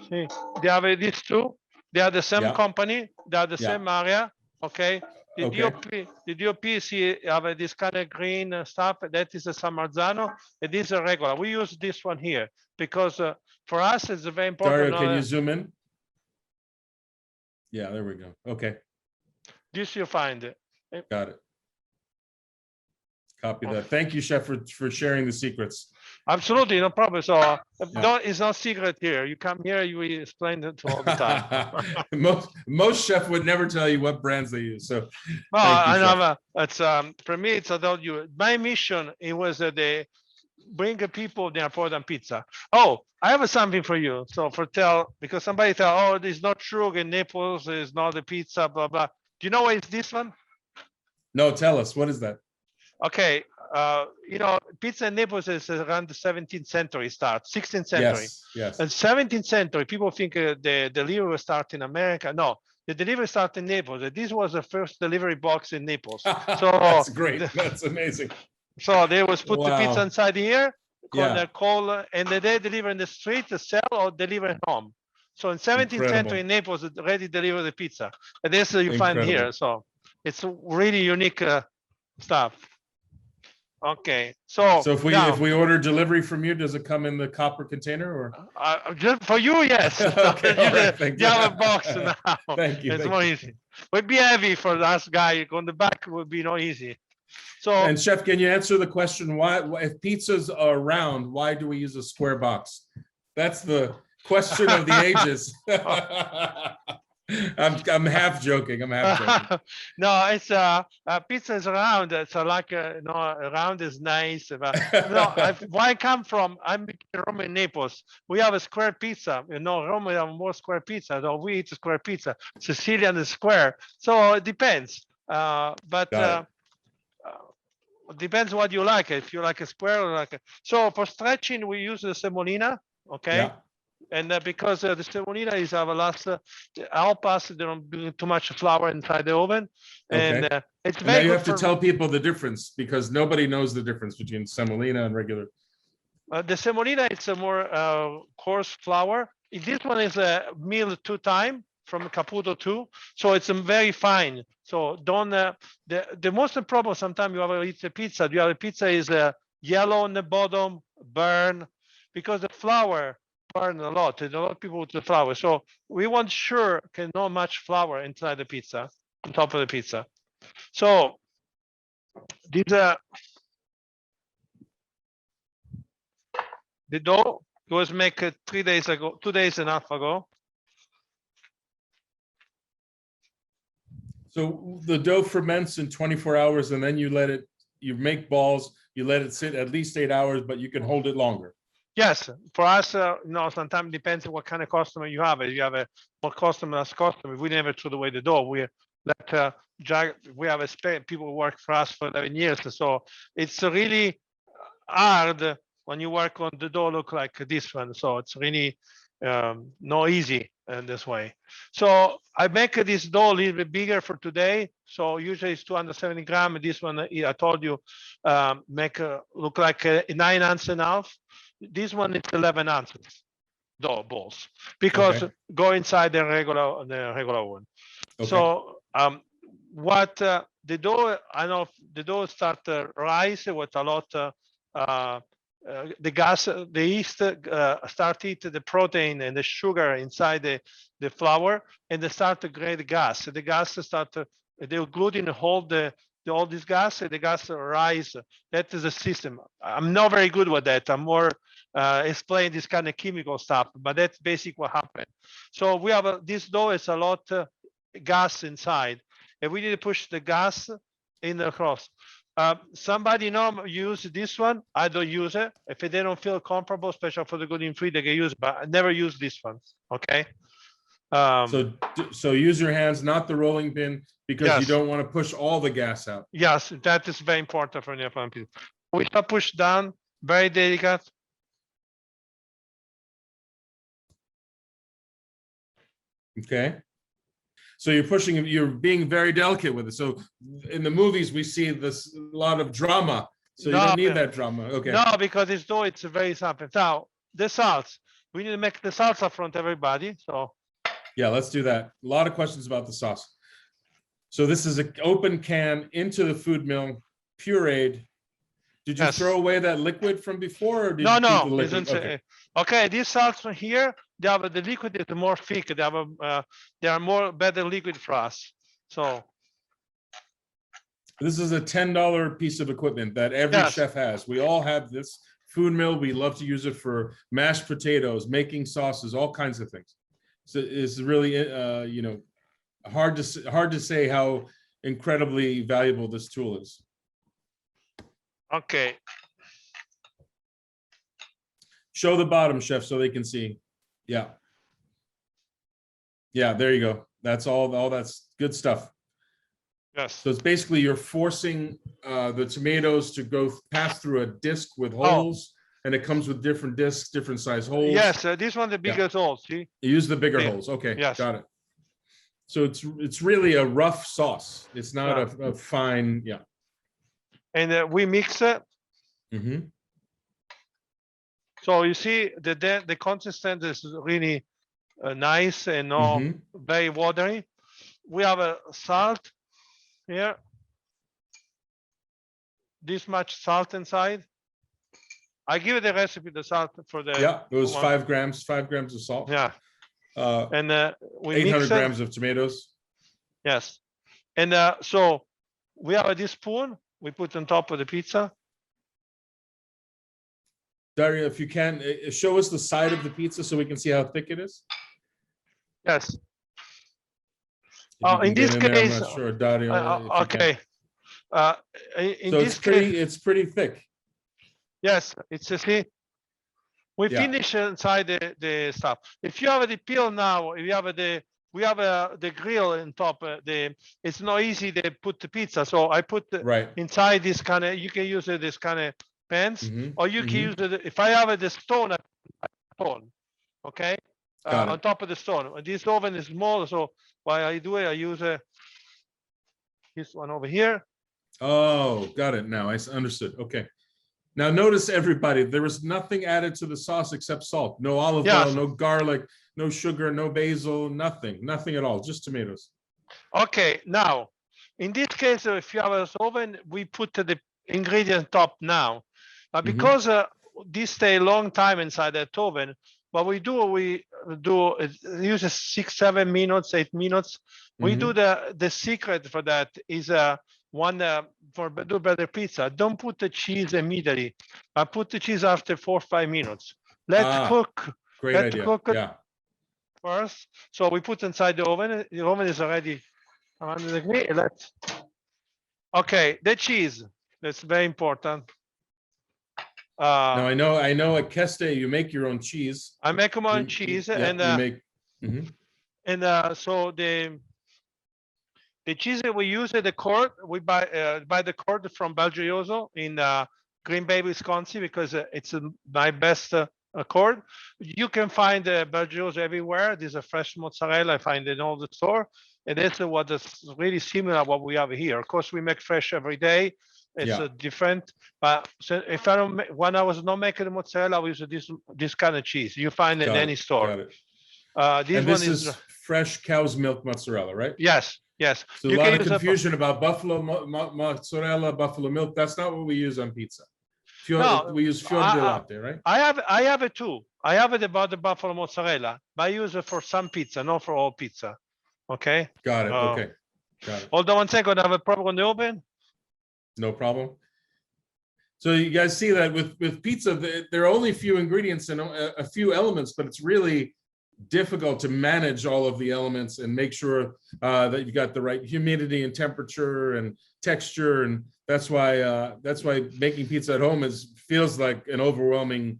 See, they have these two. They are the same company. They are the same area. Okay. The DOP, see, have this kind of green stuff. That is a San Marzano. It is a regular. We use this one here because for us it's very important. Dario, can you zoom in? Yeah, there we go. Okay. This you find. Got it. Copy that. Thank you, Chef, for sharing the secrets. Absolutely, no problem. So it's not secret here. You come here, you explain it all the time. most chef would never tell you what brands they use. So it's for me, it's about you. My mission, it was they bring people the Napoleon pizza. Oh, I have something for you. So because somebody tell, oh, it's not true in Naples, it's not the pizza, blah blah. Do you know what is this one? No, tell us. What is that? Okay, pizza in Naples is around the 17th century start, 16th century. Yes. And 17th century, people think the delivery start in America. No, the delivery start in Naples. This was the first delivery box in Naples. So that's great. That's amazing. So they was put the pizza inside here, call, and they deliver in the street, sell or deliver home. So in 17th century in Naples, it already deliver the pizza. And this you find here. So it's really unique stuff. Okay, so if we order delivery from you, does it come in the copper container or? Just for you, yes. Okay, you have a box now. Thank you. It's more easy. Would be heavy for us guy. On the back would be not easy. So and Chef, can you answer the question why, if pizzas are round, why do we use a square box? That's the question of the ages. I'm half joking. No, it's pizza is round. It's like round is nice. But where I come from, I'm in Rome and Naples. We have a square pizza. Rome we have more square pizza. So we eat a square pizza. Sicilian is square. So it depends. But depends what you like. If you like a square or so for stretching, we use the semolina. Okay. Yeah. And because the semolina is our last help us, they don't do too much flour inside the oven. And it's very now you have to tell people the difference because nobody knows the difference between semolina and regular. The semolina, it's a more coarse flour. This one is a meal 2 times from Caputo 2. So it's very fine. So don't, the most problem sometimes you have to eat the pizza. You have a pizza is yellow on the bottom, burn, because the flour burn a lot. And a lot of people with the flour. So we want sure can not much flour inside the pizza, on top of the pizza. So these the dough was made 3 days ago, 2 days and a half ago. So the dough ferments in 24 hours and then you make balls, you let it sit at least 8 hours, but you can hold it longer. Yes, for us, sometimes depends on what kind of customer you have. If you have a more customer, less customer, we never throw away the dough. We have people who work for us for 11 years. So it's really hard when you work on the dough look like this one. So it's really not easy in this way. So I make this dough a little bit bigger for today. So usually it's 270 grams. This one, I told you, look like 9 ounces and a half. This one is 11 ounces dough balls because go inside the regular one. So what the dough, I know the dough start to rise with a lot the gas, the yeast start to eat the protein and the sugar inside the flour, and they start to create gas. The gas start to, the gluten hold all this gas, and the gas rise. That is a system. I'm not very good with that. I'm more explain this kind of chemical stuff, but that's basically what happened. So we have this dough is a lot gas inside, and we need to push the gas in across. Somebody use this one. I don't use it. If they don't feel comfortable, especially for the gluten-free, they can use it, but I never use this one. Okay. So use your hands, not the rolling pin, because you Yes. don't want to push all the gas out. Yes, that is very important for Neapolitan pizza. We shall push down, very delicate. Okay. So you're being very delicate with it. So in the movies, we see this a lot of drama. So you No, don't need that drama. Okay. No, because it's very simple. Now, the salts. We need to make the salsa front everybody. So Yeah, let's do that. A lot of questions about the sauce. So this is an open can into the food mill, pureed. Did you Yes. throw away that liquid from before, or did no, you keep the no, liquid? isn't Okay. okay. These salts from here, the liquid is more thick. They are more better liquid for us. So This is a $10 piece of equipment that every Yes. chef has. We all have this food mill. We love to use it for mashed potatoes, making sauces, all kinds of things. So it's really, hard to say how incredibly valuable this tool is. okay, Show the bottom, chef, so they can see. Yeah. Yeah, there you go. That's all that's good stuff. yes. So it's basically you're forcing the tomatoes to pass through a disc with Oh. holes, and it comes with different discs, different size holes. Yes, this one the biggest hole. See? You use the bigger Yeah. holes. Okay, Yes. got it. So it's really a rough sauce. It's not a fine, yeah. And we mix it. Mm-hmm. So you see the consistency is really nice and Mhm. very watery. We have a salt here. This much salt inside. I give you the recipe, the salt for the Yeah, it was one. 5 grams of salt. Yeah, and we 800 mix it. grams of tomatoes. Yes, and so we have this spoon we put on top of the pizza. Dario, if you can, show us the side of the pizza so we can see how thick it is. Yes. If you In can this get in there, I'm case, not sure, Dario. if you can. okay. In So this it's pretty thick. yes, it's a see. We Yeah. finish inside the stuff. If you have the peel now, if you have we have the grill on top. It's not easy to put the pizza, so I put Right. inside this kind of. You can use this kind of pans, Mhm, or you can mhm. use it. If I have the stone, okay, Got on it. top of the stone. This oven is small, so while I do it, I use this one over here. Oh, got it now. Understood. Okay. Now notice, everybody, there was nothing added to the sauce except salt. No olive Yes. oil, no garlic, no sugar, no basil, nothing at all. Just tomatoes. Okay, now in this case, if you have an oven, we put the ingredient top now. Because this stay a long time inside that oven, what we do it uses 6, 7 minutes, 8 minutes. We do the secret for that is one for do better pizza. Don't put the cheese immediately. I put the cheese after 4 or 5 minutes. Let's cook. Great Let's idea. cook it Yeah. first. So we put inside the oven. The oven is already 100 degrees. Okay, the cheese. That's very important. Now I know at Kesté you make your own cheese. I make my own cheese, Yeah, and you make. Mhm. and so the cheese that we use at the cord, we buy the cord from Belgioso in Green Bay, Wisconsin, because it's my best cord. You can find Belgioso everywhere. There's a fresh mozzarella I find in all the store, and that's what is really similar to what we have here. Of course, we make fresh every day. It's Yeah. different, but so if I don't, when I was not making the mozzarella, we use this kind of cheese. You find it in Got any it, store. got it. This And one this is fresh cow's milk mozzarella, right? yes, yes. So a lot of confusion about buffalo mozzarella, buffalo milk. That's not what we use on pizza. No, we use fior di latte, right? I have it too. I have it about the buffalo mozzarella, but I use it for some pizza, not for all pizza. Okay. Got it. Okay. Got it. Hold on 1 second. I have a problem on the oven. No problem. So you guys see that with pizza, there are only a few ingredients and a few elements, but it's really difficult to manage all of the elements and make sure that you got the right humidity and temperature and texture, and that's why making pizza at home feels like an overwhelming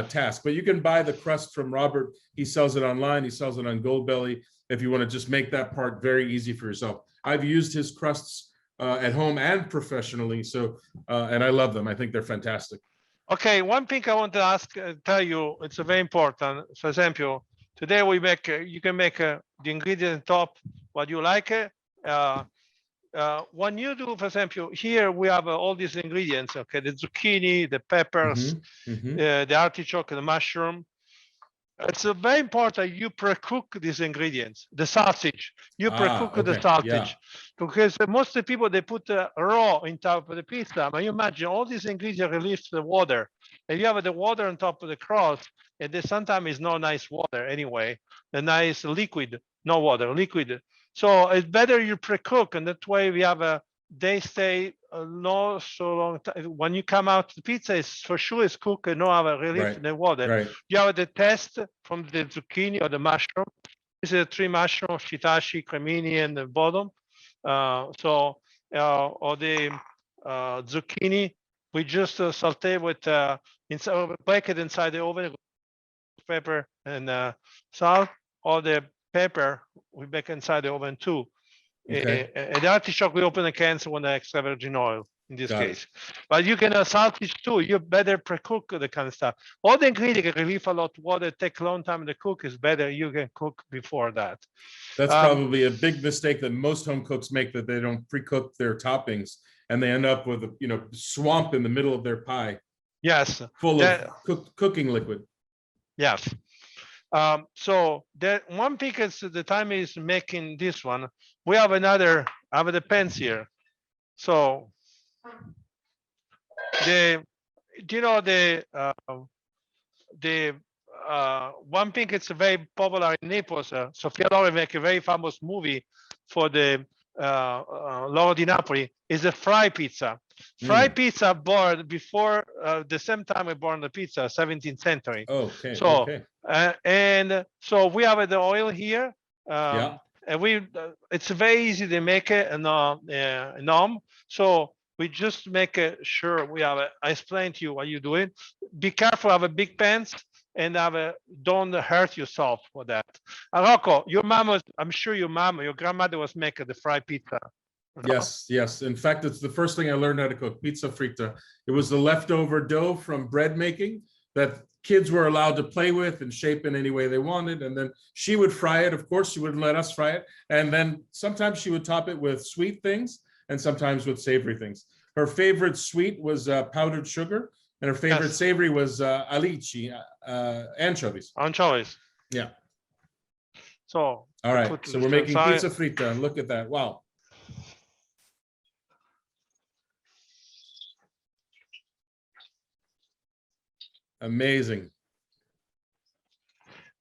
task. But you can buy the crust from Robert. He sells it online. He sells it on Goldbelly. if you want to just make that part very easy for yourself. I've used his crusts at home and professionally, so and I love them. I think they're fantastic. Okay, one thing I want to ask, tell you, it's very important. For example, today we make, you can make the ingredient top what you like. When you do, for example, here we have all these ingredients. Okay, the zucchini, the peppers, the artichoke, the mushroom. It's very important you pre-cook these ingredients. The sausage, you pre-cook the sausage, because most of the people they put raw in top of the pizza. But you imagine all these ingredients release the water, and you have the water on top of the crust, and there sometimes is no nice water anyway. The nice liquid, no water, liquid. So it's better you pre-cook, and that way we have a they stay no so long time. When you come out, the pizza is for sure is cooked and no have a relief in the water. Right. You have the test from the zucchini or the mushroom. This is 3 mushrooms, shiitake, cremini, and the bottom. Or the zucchini, we just saute with bake it inside the oven, pepper and salt. Or the pepper, we bake inside the oven too. Okay. The artichoke, we open the cans when the extra virgin oil in this case. But you can sausage too. You better pre-cook the kind of stuff. All the ingredients relieve a lot of water, take a long time to cook is better. You can cook before that. That's probably a big mistake that most home cooks make, that they don't pre-cook their toppings and they end up with a swamp in the middle of their pie. Yes. Full of cooking liquid. Yes. So that one thing is the time is making this one. We have another, I have the pens here. So the one thing it's very popular in Naples. Sofia Loren make a very famous movie for the Loro di Napoli is a fry pizza. Fry pizza born before the same time we born the pizza, 17th century. Okay. So and so we have the oil here. And it's very easy to make it and so we just make sure we have I explained to you what you're doing. Be careful, have a big pans and don't hurt yourself for that. Rocco, your mom I'm sure your grandmother was making the fried pizza. Yes. In fact, it's the first thing I learned how to cook, pizza fritta. It was the leftover dough from bread making that kids were allowed to play with and shape in any way they wanted. And then she would fry it. Of course, she wouldn't let us fry it. And then sometimes she would top it with sweet things and sometimes with savory things. Her favorite sweet was powdered sugar, and her favorite savory was alici, anchovies. Anchovies. Yeah. So all right. So we're making pizza fritta, and look at that. Wow. Amazing.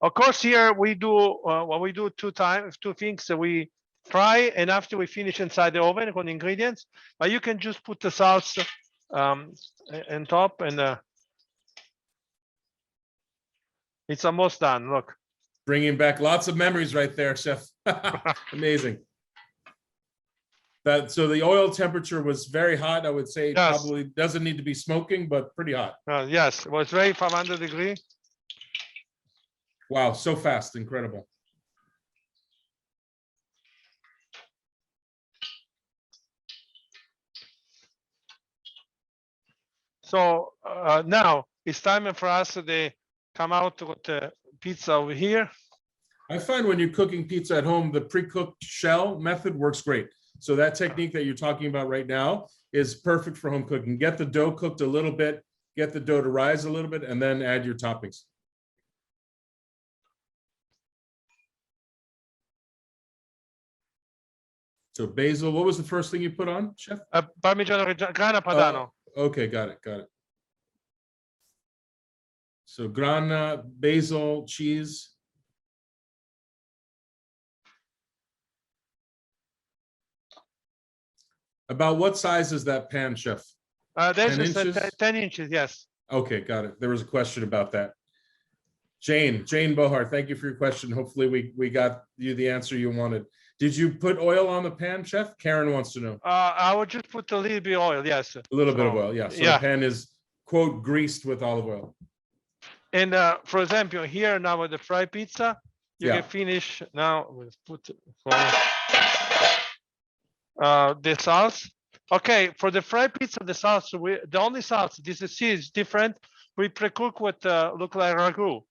Of course, here we do what we do two things. So we fry, and after we finish inside the oven with ingredients, but you can just put the sauce on top, and it's almost done. Look, bringing back lots of memories right there, Chef. Amazing. So the oil temperature was very hot. I would say probably doesn't need to be smoking, but pretty hot. Yes, it was very 500 degrees. Wow, so fast, incredible. So now it's time for us to come out with the pizza over here. I find when you're cooking pizza at home, the pre-cooked shell method works great. So that technique that you're talking about right now is perfect for home cooking. Get the dough cooked a little bit, get the dough to rise a little bit, and then add your toppings. So basil, what was the first thing you put on, Chef? Parmigiano Grana Padano. Okay, got it. So grana, basil, cheese. About what size is that pan, Chef? This is 10 inches, yes. Okay, got it. There was a question about that. Jane Bohar, thank you for your question. Hopefully we got you the answer you wanted. Did you put oil on the pan, Chef? Karen wants to know. I would just put a little bit of oil, yes. A little bit of oil, yeah. So the pan is, quote, greased with olive oil. And for example, here now with the fried pizza, You Yeah. can finish now. We'll put the sauce. Okay, for the fried pizza, the sauce, the only sauce, this is different. We pre-cook with look like ragu.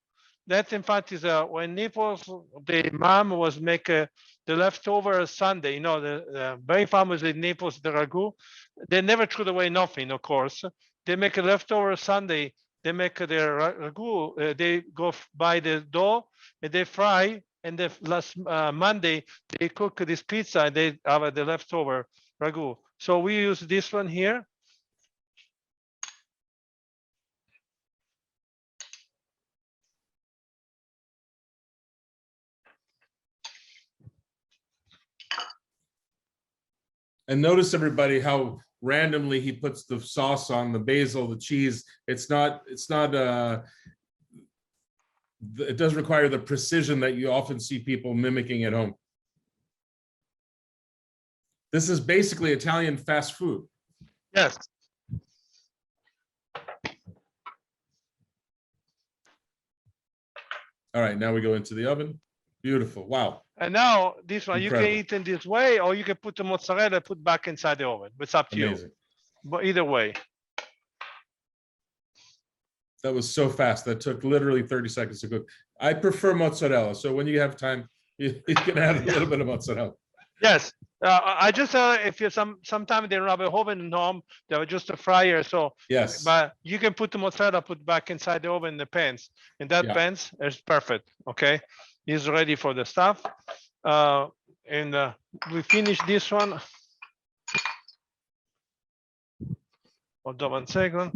That in fact is when Naples, the mom was make the leftover Sunday. You know, the very famous in Naples, the ragu. They never threw away nothing, of course. They make a leftover Sunday. They make their ragu. They go buy the dough and they fry. And the last Monday they cook this pizza and they have the leftover ragu. So we use this one here. And notice, everybody, how randomly he puts the sauce on the basil, the cheese. It doesn't require the precision that you often see people mimicking at home. This is basically Italian fast food. Yes. All right, now we go into the oven. Beautiful. Wow. And now this one, Incredible. you can eat in this way, or you can put the mozzarella, put back inside the oven. It's up to Amazing. you. But either way. That was so fast. That took literally 30 seconds to cook. I prefer mozzarella. So when you have time, you can add a little bit of mozzarella. Yes. I just if you sometimes they don't have a oven at home, they have just a fryer. So Yes. but you can put the mozzarella, put back inside the oven in the pans. And that pans is perfect. Okay. It's ready for the stuff. And we finish this one. Hold on 1 second.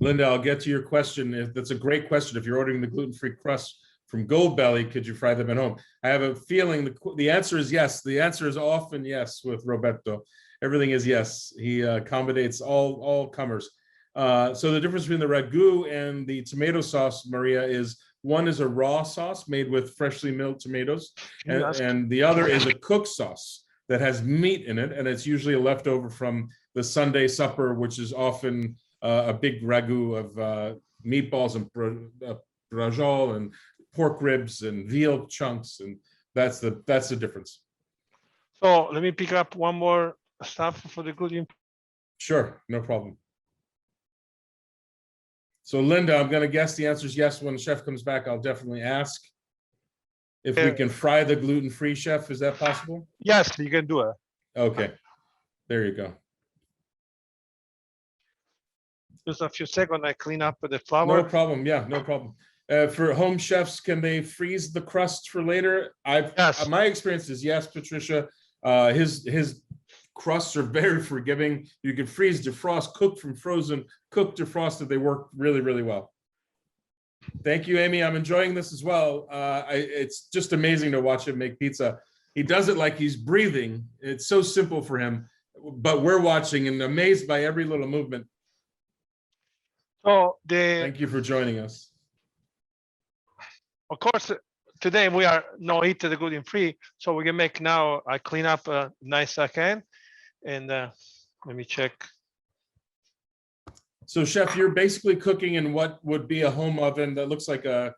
Linda, I'll get to your question. That's a great question. If you're ordering the gluten-free crust from Goldbelly, could you fry them at home? I have a feeling the answer is yes. The answer is often yes with Roberto. Everything is yes. He accommodates all comers. So the difference between the ragu and the tomato sauce, Maria, is one is a raw sauce made with freshly milled tomatoes, and the other is a cooked sauce that has meat in it, and it's usually a leftover from the Sunday supper, which is often a big ragu of meatballs and brajol and pork ribs and veal chunks, and that's the difference. So let me pick up one more stuff for the gluten. Sure, no problem. So Linda, I'm going to guess the answer is yes. When the chef comes back, I'll definitely ask if we can fry the gluten-free, chef. Is that possible? Yes, you can do it. Okay, there you go. Just a few seconds, I clean up the flour. No problem. Yeah, no problem. For home chefs, can they freeze the crust for later? Yes. My experience is yes, Patricia. His crusts are very forgiving. You can freeze, defrost, cook from frozen, cook, defrosted. They work really, really well. Thank you, Amy. I'm enjoying this as well. It's just amazing to watch him make pizza. He does it like he's breathing. It's so simple for him, but we're watching and amazed by every little movement. So thank you for joining us. Of course, today we are no eat the gluten-free, so we can make now. I clean up a nice can, and let me check. So, chef, you're basically cooking in what would be a home oven that looks like a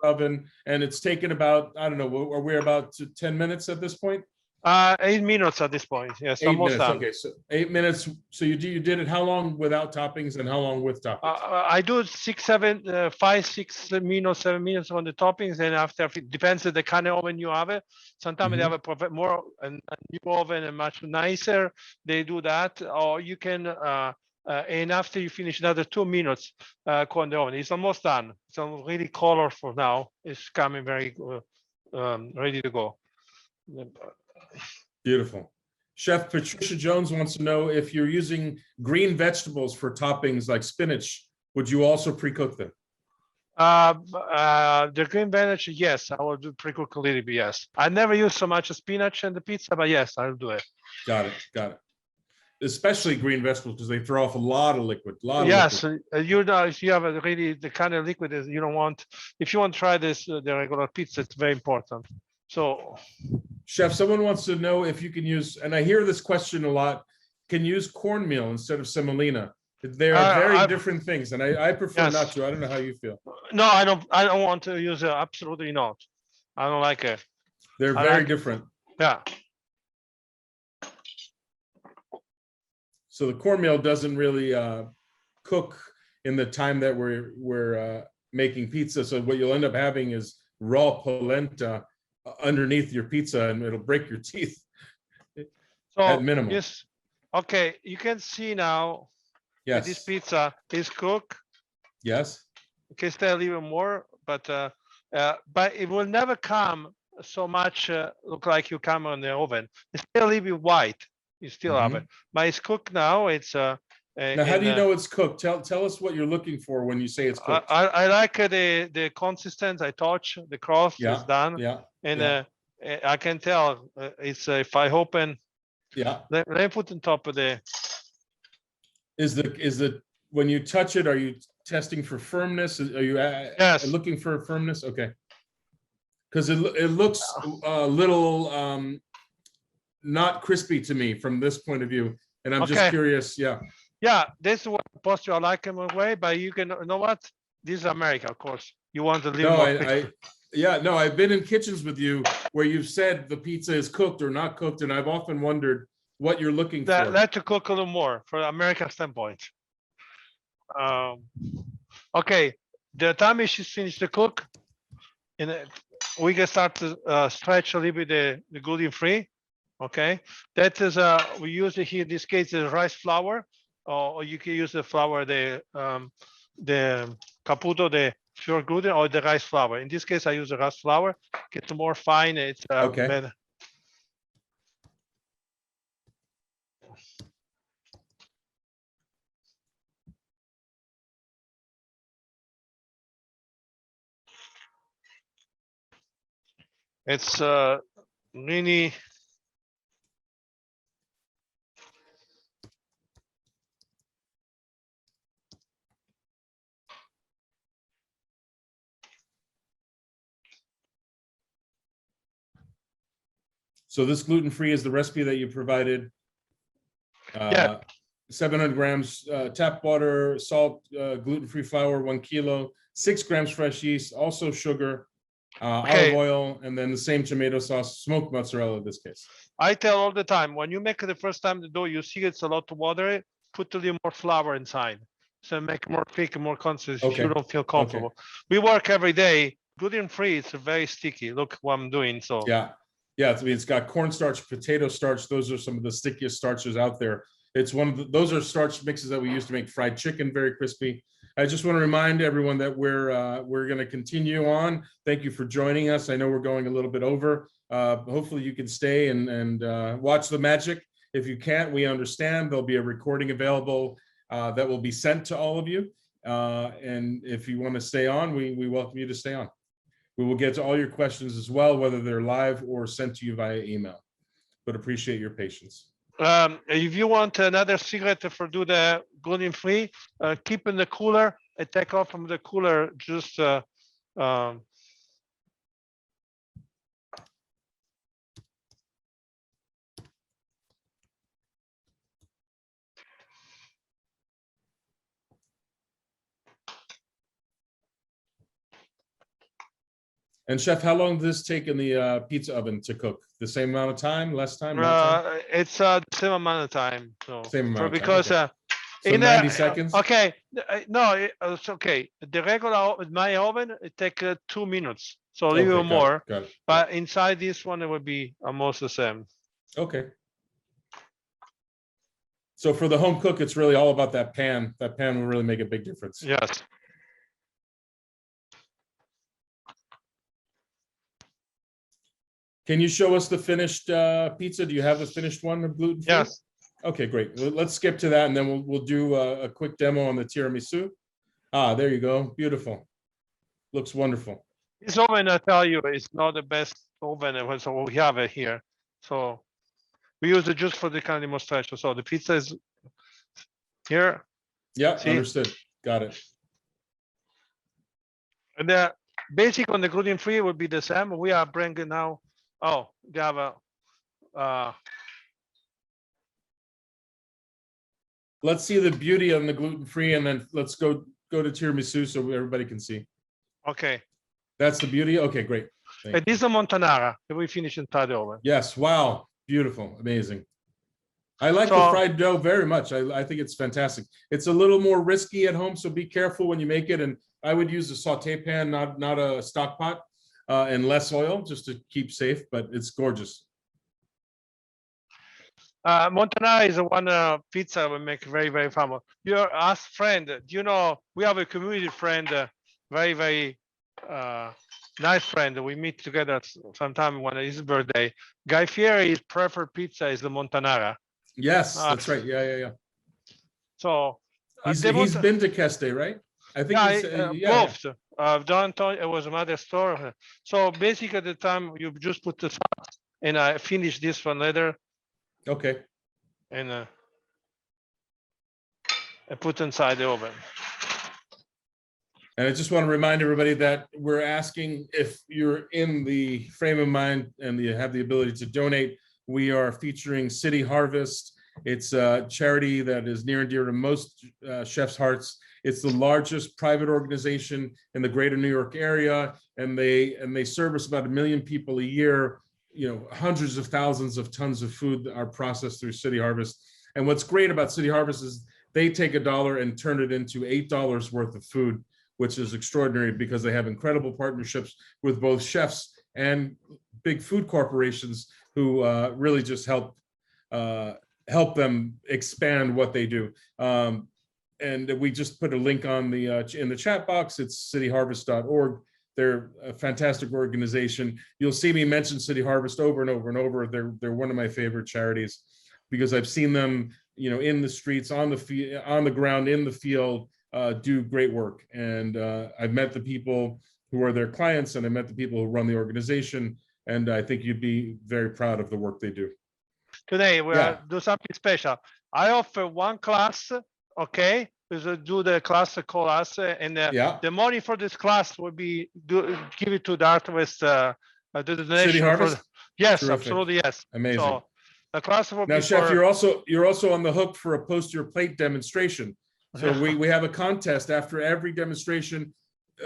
oven, and it's taken about, I don't know, we're about 10 minutes at this point. 8 minutes at this point. Yes, 8 almost minutes. done. Okay, so 8 minutes. So you did it how long without toppings and how long with toppings? I do 5, 6 minutes, 7 minutes on the toppings, and after it depends on the kind of oven you have. It sometimes they have a more a new oven and much nicer. They do that, or you can. And after you finish another 2 minutes on the oven, it's almost done. It's really colorful now. It's coming very ready to go. Beautiful. Chef Patricia Jones wants to know if you're using green vegetables for toppings like spinach, would you also pre-cook them? The green spinach, yes, I will do pre-cook a little bit, yes. I never use so much spinach in the pizza, but yes, I'll do it. Got it. Especially green vegetables because they throw off a lot of liquid. Yes, you know, if you have a really the kind of liquid that you don't want, if you want to try this, the regular pizza, it's very important. So, chef, someone wants to know if you can use, and I hear this question a lot, can you use cornmeal instead of semolina? They are very I- different things, and I prefer Yes. not to. I don't know how you feel. No, I don't want to use it. Absolutely not. I don't like it. They're I very like- different. Yeah. So the cornmeal doesn't really cook in the time that we're making pizza. So what you'll end up having is raw polenta underneath your pizza, and it'll break your teeth So at minimum. yes. Okay, you can see now that this Yes. pizza is cooked. Yes. Okay, still even more, but it will never come so much look like you come on the oven. It's still a little bit white. You still have it, but it's cooked now. It's Now, how do you know it's cooked? Tell us what you're looking for when you say it's cooked. I like the consistency. I touch the crust is done, Yeah. and yeah. I can tell it's if I open. Yeah. Let me put on top of the. Is the when you touch it, are you testing for firmness? Are you Yes. looking for firmness? Okay. Because it looks a little not crispy to me from this point of view, and I'm just curious. Yeah. Yeah, this is what supposed to I like them away, but you can you know what? This is America, of course. You want to live more. Yeah, no, I've been in kitchens with you where you've said the pizza is cooked or not cooked, and I've often wondered what you're looking for. Let to cook a little more for American standpoint. Okay, the time is finished to cook, and we can start to stretch a little bit the gluten-free. Okay, that is we use it here. In this case, is rice flour, or you can use the flour, the caputo, the pure gluten, or the rice flour. In this case, I use the rice flour. It's more fine. It's Okay. better. It's really. So this gluten-free is the recipe that you provided. Yeah. 700 grams tap water, salt, gluten-free flour, 1 kilo, 6 grams fresh yeast, also sugar, olive oil, and then the same tomato sauce, smoked mozzarella in this case. I tell all the time, when you make it the first time the dough, you see it's a lot to water, put a little more flour inside. So make more thick and more consistent if you don't feel comfortable. We work every day. Gluten-free, it's very sticky. Look what I'm doing. So yeah, it's got cornstarch, potato starch. Those are some of the stickiest starches out there. It's one of those are starch mixes that we use to make fried chicken very crispy. I just want to remind everyone that we're going to continue on. Thank you for joining us. I know we're going a little bit over. Hopefully you can stay and watch the magic. If you can't, we understand. There'll be a recording available that will be sent to all of you. And if you want to stay on, we welcome you to stay on. We will get to all your questions as well, whether they're live or sent to you via email, but appreciate your patience. If you want another secret for do the gluten-free, keep in the cooler and take off from the cooler just And chef, how long does this take in the pizza oven to cook? The same amount of time, less time, more time? it's the same amount of time. So Same amount of time, because okay. So in 90 seconds? Okay, no, it's okay. The regular my oven it take 2 minutes, so a little more. Got it. But inside this one, it would be almost the same. Okay. So for the home cook, it's really all about that pan. That pan will really make a big difference. Yes. Can you show us the finished pizza? Do you have the finished one of gluten-free? Yes. Okay, great. Let's skip to that, and then we'll do a quick demo on the tiramisu. Ah, there you go. Beautiful. Looks wonderful. This oven, I tell you, is not the best oven. So we have it here. So we use it just for the kind of demonstration. So the pizza is here. Yeah, See? understood. Got it. And the basic on the gluten-free would be the same. We are bringing now. Oh, they have a let's see the beauty on the gluten-free, and then let's go to tiramisu so everybody can see. Okay. That's the beauty. Okay, great. Thank And this is the Montanara that we finish inside the oven. Yes. Wow. Beautiful. Amazing. I like the So- fried dough very much. I think it's fantastic. It's a little more risky at home, so be careful when you make it. And I would use a saute pan, not a stock pot, and less oil, just to keep safe. But it's gorgeous. Montanara is the one pizza we make very, very famous. Your us friend, do you know, we have a community friend, very, very nice friend. We meet together sometime when it's his birthday. Guy Fieri's preferred pizza is the Montanara. Yes, that's right. Yeah. So He's been to Kesté, right? I think both. Don Antonio, it was another store. So basically, at the time you just put the sauce, and I finish this one later, Okay. and I put inside the oven. And I just want to remind everybody that we're asking if you're in the frame of mind and you have the ability to donate. We are featuring City Harvest. It's a charity that is near and dear to most chefs' hearts. It's the largest private organization in the greater New York area, and they service about 1 million people a year. You know, hundreds of thousands of tons of food are processed through City Harvest. And what's great about City Harvest is they take $1 and turn it into $8 worth of food, which is extraordinary because they have incredible partnerships with both chefs and big food corporations who really just help them expand what they do. And we just put a link on the in the chat box. It's cityharvest.org. They're a fantastic organization. You'll see me mention City Harvest over and over and over. They're one of my favorite charities because I've seen them, you know, in the streets, on the ground, in the field, do great work. And I've met the people who are their clients, and I met the people who run the organization. And I think you'd be very proud of the work they do. Today we'll do something special. I offer one class, okay? We do the class call us, and the money for this class will be give it to the Harvest, the donation. City Harvest? Yes, Terrific. absolutely, yes. Amazing. So the class will now, be Chef, you're also on the hook for a post your plate demonstration. So we have a contest after every demonstration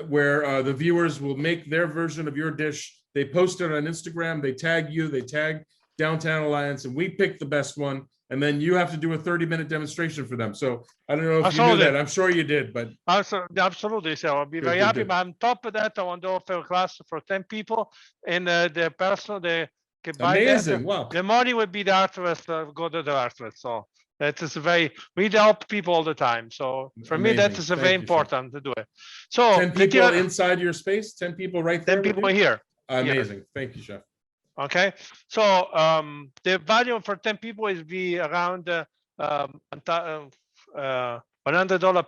where the viewers will make their version of your dish. They post it on Instagram, they tag you, they tag Downtown Alliance, and we pick the best one. And then you have to do a 30-minute demonstration for them. So I don't know if you knew that. I'm sure you did, but absolutely. So I'll be very happy. But on top of that, I want to offer a class for 10 people, and the person they can buy amazing. that, wow. The money would be the Harvest, go to the Harvest. So that is we help people all the time. So for me, that is very important to do it. So 10 people inside your space, 10 people right there. 10 people here. Amazing. Thank you, Chef. Okay, so the value for 10 people is be around $100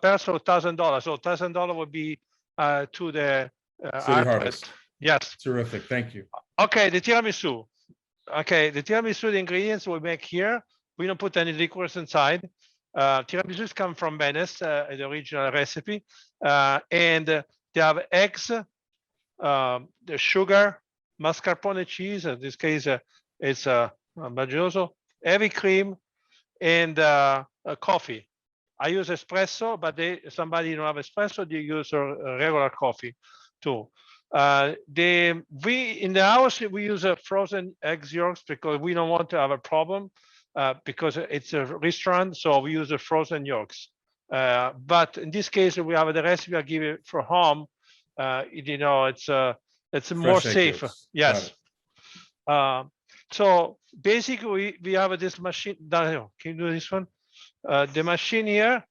per so $1,000. So $1,000 would be to the City Harvest. Yes. Terrific. Thank you. Okay, the tiramisu. Okay, the tiramisu, the ingredients we make here. We don't put any liquors inside. Tiramisus come from Venice, the original recipe, and they have eggs, the sugar, mascarpone cheese. In this case, it's Marzano, heavy cream, and coffee. I use espresso, but somebody don't have espresso, they use a regular coffee too. We in the house we use frozen eggs yolks because we don't want to have a problem because it's a restaurant, so we use the frozen yolks. But in this case, we have the recipe I give it for home. You know, it's more safe. Yes. So basically, we have this machine. Can you do this one? The machine here.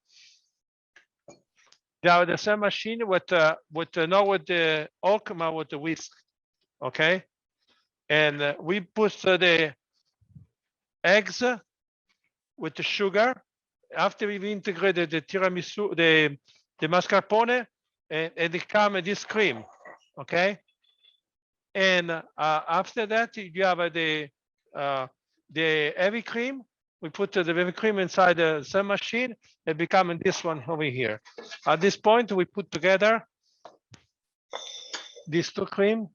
They have the same machine with not with the oak, but with the whisk. Okay, and we put the eggs with the sugar. After we've integrated the tiramisu, the mascarpone, and it comes this cream. Okay. And after that, you have the heavy cream. We put the heavy cream inside the same machine and become this one over here. At this point, we put together these two cream.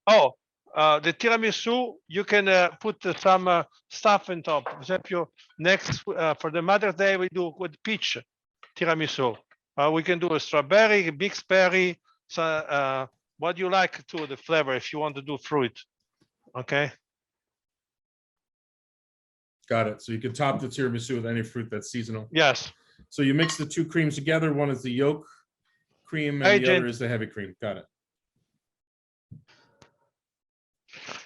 Oh, the tiramisu, you can put some stuff on top. For example, next for the Mother's Day, we do with peach tiramisu. We can do a strawberry, mixed berry. So what you like to the flavor if you want to do fruit. Okay. Got it. So you can top the tiramisu with any fruit that's seasonal. Yes. So you mix the two creams together. One is the yolk cream and the other is the heavy cream. Got it.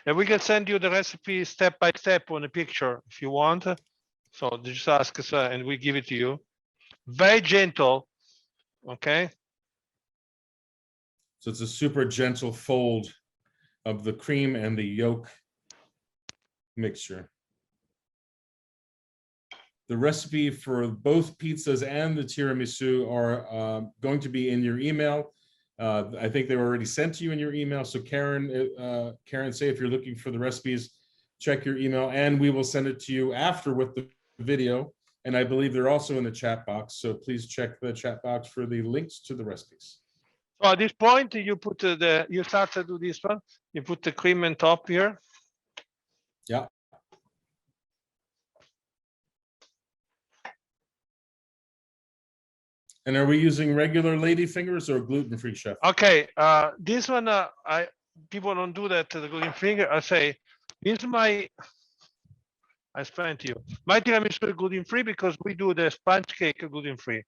And we can send you the recipe step by step on a picture if you want. So just ask us and we give it to you. Very gentle. Okay. So it's a super gentle fold of the cream and the yolk mixture. The recipe for both pizzas and the tiramisu are going to be in your email. I think they were already sent to you in your email. So Karen, say if you're looking for the recipes, check your email and we will send it to you after with the video. And I believe they're also in the chat box. So please check the chat box for the links to the recipes. So at this point, you put you start to do this one. You put the cream on top here. Yeah. And are we using regular lady fingers or gluten-free, chef? Okay, this one people don't do that to the gluten-free. I say this is I explain to you. My tiramisu is gluten-free because we do the sponge cake gluten-free.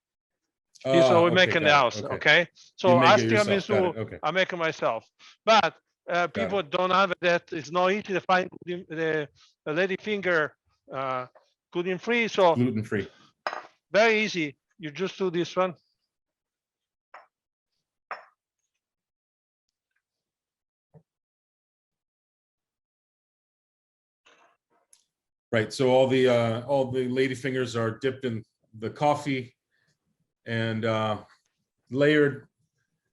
This is what we make in the house. Okay, so as tiramisu, okay. I make it myself. But people don't have that. It's not easy to find the lady finger gluten-free. So gluten-free. Very easy. You just do this one. Right. So all the lady fingers are dipped in the coffee and layered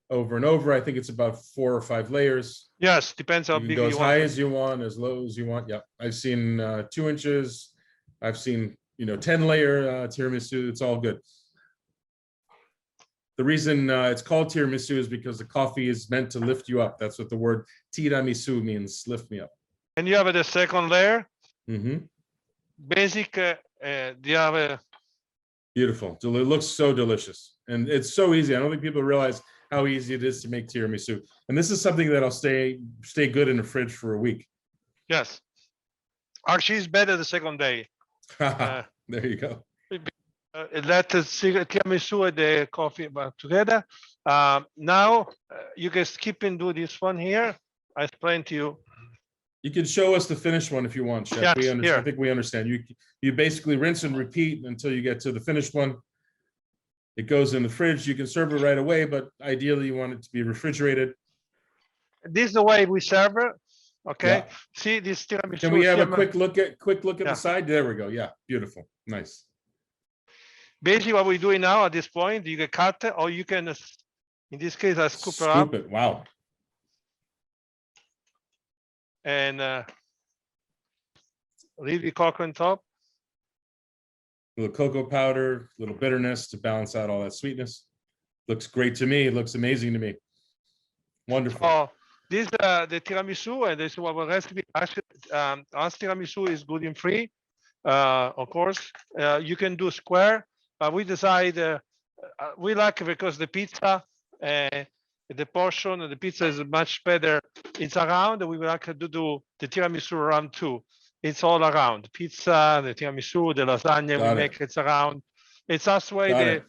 over and over. I think it's about 4 or 5 layers. Yes, depends how big you go as want high it. as you want, as low as you want. Yeah, I've seen 2 inches. I've seen 10-layer tiramisu. It's all good. The reason it's called tiramisu is because the coffee is meant to lift you up. That's what the word tiramisu means, lift me up. And you have the second layer. Mm-hmm. Basic, you have a... Beautiful. It looks so delicious. And it's so easy. I don't think people realize how easy it is to make tiramisu. And this is something that'll stay good in the fridge for a week. Yes. Actually, it's better the second day. There you go. Let the tiramisu and the coffee together. Now you can skip and do this one here. I explained to you. You can show us the finished one if you want, Chef. Yes, we understand. here. I think we understand. You basically rinse and repeat until you get to the finished one. It goes in the fridge. You can serve it right away, but ideally you want it to be refrigerated. This is the way we serve it. Okay. Yeah. See this tiramisu. Can we have a quick look at the side? There we go. Yeah, beautiful. Nice. Basically, what we're doing now at this point, you can cut it, or you can, in this case, I scoop it up. Scoop it. Wow. And leave the cocoa on top. A little cocoa powder, a little bitterness to balance out all that sweetness. Looks great to me. It looks amazing to me. Wonderful. So this the tiramisu, and this is what our recipe. Actually, our tiramisu is gluten-free, of course. You can do square, but we decide we like it because the pizza, the portion of the pizza is much better. It's around. We would like to do the tiramisu around too. It's all around. Pizza, the tiramisu, the lasagna we make it's around. It's us way the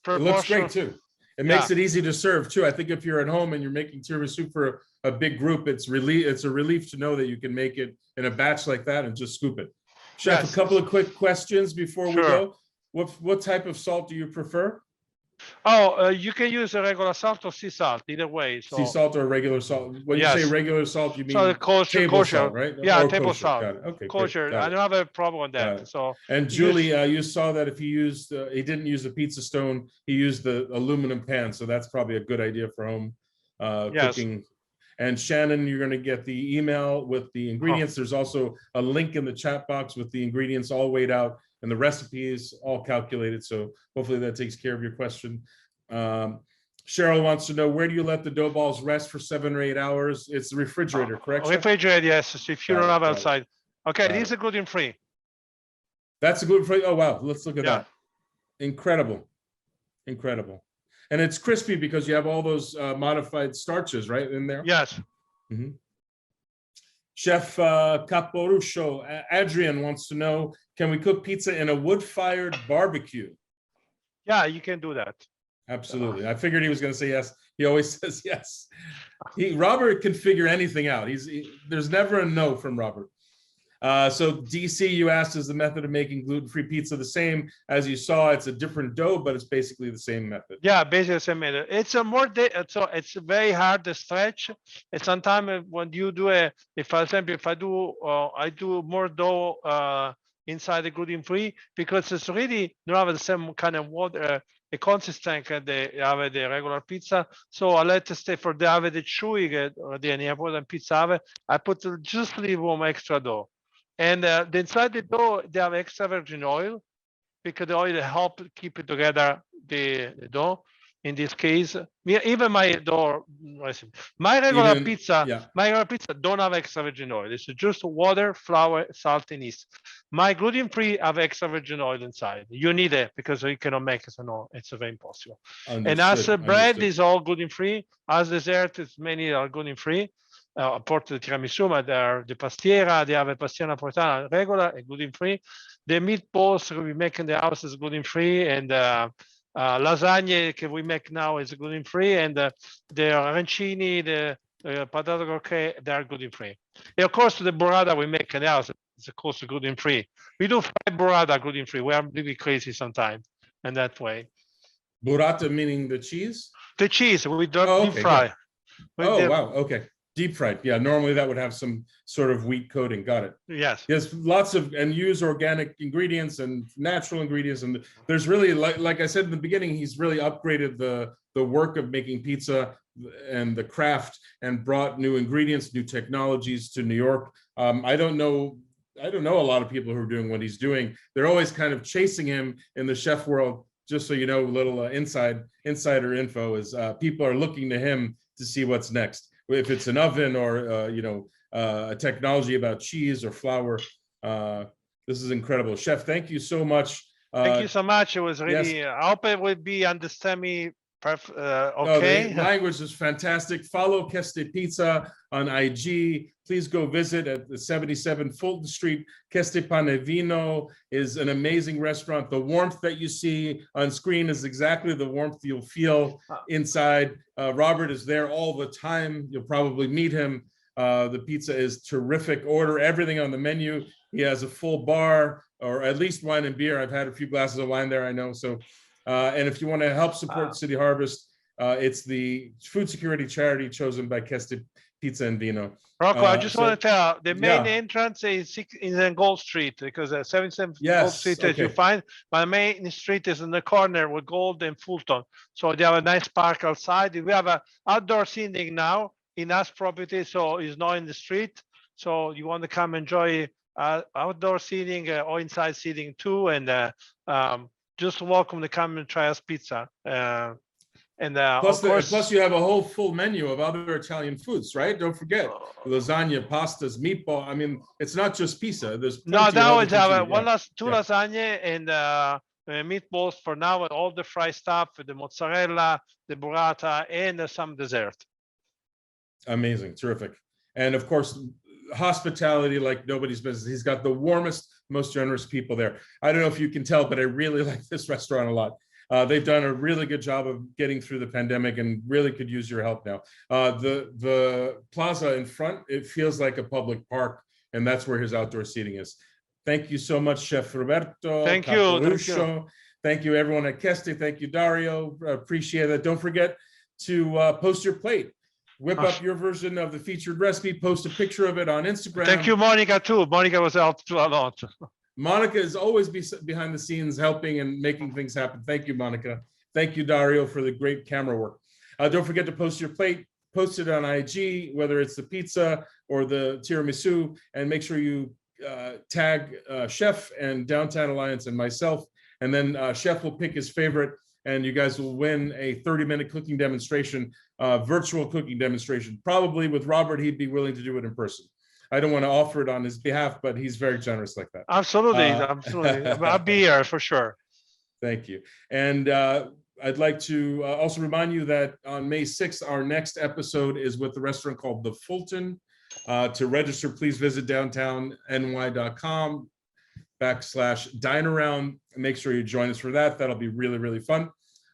proportion. It looks great too. It makes it easy to serve too. I think if you're at home and you're making tiramisu for a big group, it's a relief to know that you can make it in a batch like that and just scoop it. Chef, a couple of quick questions before we go. What type of salt do you prefer? Oh, you can use a regular salt or sea salt, either way. So. Sea salt or regular salt? When you say regular salt, you mean table salt, right? Yeah, table salt. Got it. Okay, kosher. I don't have a problem with that. So. And Julie, you saw that if he used, he didn't use the pizza stone, he used the aluminum pan. So that's probably a good idea for home cooking. And Shannon, you're going to get the email with the ingredients. There's also a link in the chat box with the ingredients all weighed out and the recipes all calculated. So hopefully that takes care of your question. Cheryl wants to know, where do you let the dough balls rest for 7 or 8 hours? It's the refrigerator, correct? Chef? Refrigerator, yes, if you Got don't it, have got it. outside. Okay, Got these it. are gluten-free. That's a gluten-free. Oh, wow. Let's look at Yeah. that. Incredible. Incredible. And it's crispy because you have all those modified starches, right, in there? Yes. Mhm. Chef Caporuscio, Adrian wants to know, can we cook pizza in a wood-fired barbecue? Yeah, you can do that. Absolutely. I figured he was going to say yes. He always says yes. Robert can figure anything out. There's never a no from Robert. So DC, you asked, is the method of making gluten-free pizza the same? As you saw, it's a different dough, but it's basically the same method. Yeah, basically the same method. It's a more so it's very hard to stretch. And sometimes when you do for example, if I do more dough inside the gluten-free, because it's really not have the same kind of water, a consistent they have the regular pizza. So I let it stay for the have the chewy the pizza have. I put just a little more extra dough. And inside the dough, they have extra virgin oil because the oil help keep it together, the dough. In this case, even my dough recipe, my regular pizza don't have extra virgin oil. It's just water, flour, salt, and yeast. My gluten-free have extra virgin oil inside. You need it because you cannot make it. No, it's very impossible. Understood, and as bread understood. is all gluten-free, as dessert, it's many are gluten-free. Apart the tiramisu, but the pastiera, they have a pastiera napoletana regular and gluten-free. The meatballs we make in the house is gluten-free, and lasagna that we make now is gluten-free, and the arancini, the patata croquette, they are gluten-free. And of course, the burrata we make in the house is of course gluten-free. We do fried burrata gluten-free. We are really crazy sometimes in that way. Burrata meaning the cheese? The cheese, we don't deep fry. Oh, wow. Okay. Deep fried. Yeah. Normally that would have some sort of wheat coating. Got it. Yes. Yes. Lots of, and use organic ingredients and natural ingredients. And there's really, like I said in the beginning, he's really upgraded the work of making pizza and the craft and brought new ingredients, new technologies to New York. I don't know a lot of people who are doing what he's doing. They're always kind of chasing him in the chef world. Just so you know, a little insider info is people are looking to him to see what's next. If it's an oven or a technology about cheese or flour. This is incredible. Chef, thank you so much. Thank you so much. It was really, yes. I hope it would be understand me okay. No, the language is fantastic. Follow Kesté Pizza on IG. Please go visit at the 77 Fulton Street. Kesté Pane Vino is an amazing restaurant. The warmth that you see on screen is exactly the warmth you'll feel inside. Robert is there all the time. You'll probably meet him. The pizza is terrific. Order everything on the menu. He has a full bar, or at least wine and beer. I've had a few glasses of wine there, I know. So, and if you want to help support City Harvest, it's the food security charity chosen by Kesté Pizza and Vino. Rocco, I just want to tell the main entrance is in Gold Street, because 77 Gold Street as you find. My main street is in the corner with Gold and Fulton. So they have a nice park outside. We have a outdoor seating now in us property, so it's not in the street. So you want to come enjoy outdoor seating or inside seating too, and just welcome to come and try us pizza. And plus you have a whole full menu of other Italian foods, right? Don't forget lasagna, pastas, meatball. I mean, it's not just pizza. There's now we have two lasagna and meatballs for now, and all the fried stuff, the mozzarella, the burrata, and some dessert. Amazing, terrific, and of course, hospitality like nobody's business. He's got the warmest, most generous people there. I don't know if you can tell, but I really like this restaurant a lot. They've done a really good job of getting through the pandemic and really could use your help now. The plaza in front, it feels like a public park, and that's where his outdoor seating is. Thank you so much, Chef Roberto. Thank you. Thank you, everyone at Kesté. Thank you, Dario. Appreciate it. Don't forget to post your plate. Whip up your version of the featured recipe, post a picture of it on Instagram. Thank you, Monica, too. Monica was helped a lot. Monica is always behind the scenes helping and making things happen. Thank you, Monica. Thank you, Dario, for the great camera work. Don't forget to post your plate, post it on IG, whether it's the pizza or the tiramisu, and make sure you tag Chef and Downtown Alliance and myself. And then Chef will pick his favorite and you guys will win a 30-minute cooking demonstration, virtual cooking demonstration. Probably with Robert, he'd be willing to do it in person. I don't want to offer it on his behalf, but he's very generous like that. Absolutely, absolutely. I'll be here for sure. Thank you. And I'd like to also remind you that on May 6th, our next episode is with the restaurant called The Fulton. To register, please visit downtowny.com/dinearound. Make sure you join us for that. That'll be really, really fun.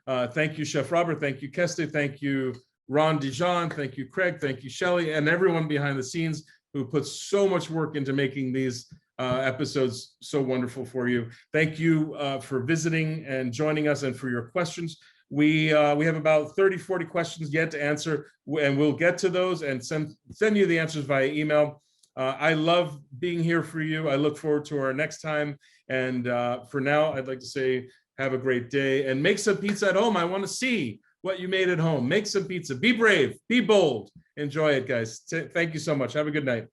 Thank you, Chef Robert. Thank you, Kesté. Thank you, Ron Dijon. Thank you, Craig. Thank you, Shelley, and everyone behind the scenes who puts so much work into making these episodes so wonderful for you. Thank you for visiting and joining us and for your questions. We have about 30, 40 questions yet to answer, and we'll get to those and send you the answers via email. I love being here for you. I look forward to our next time. And for now, I'd like to say, have a great day and make some pizza at home. I want to see what you made at home. Make some pizza. Be brave. Be bold. Enjoy it, guys. Thank you so much. Have a good night.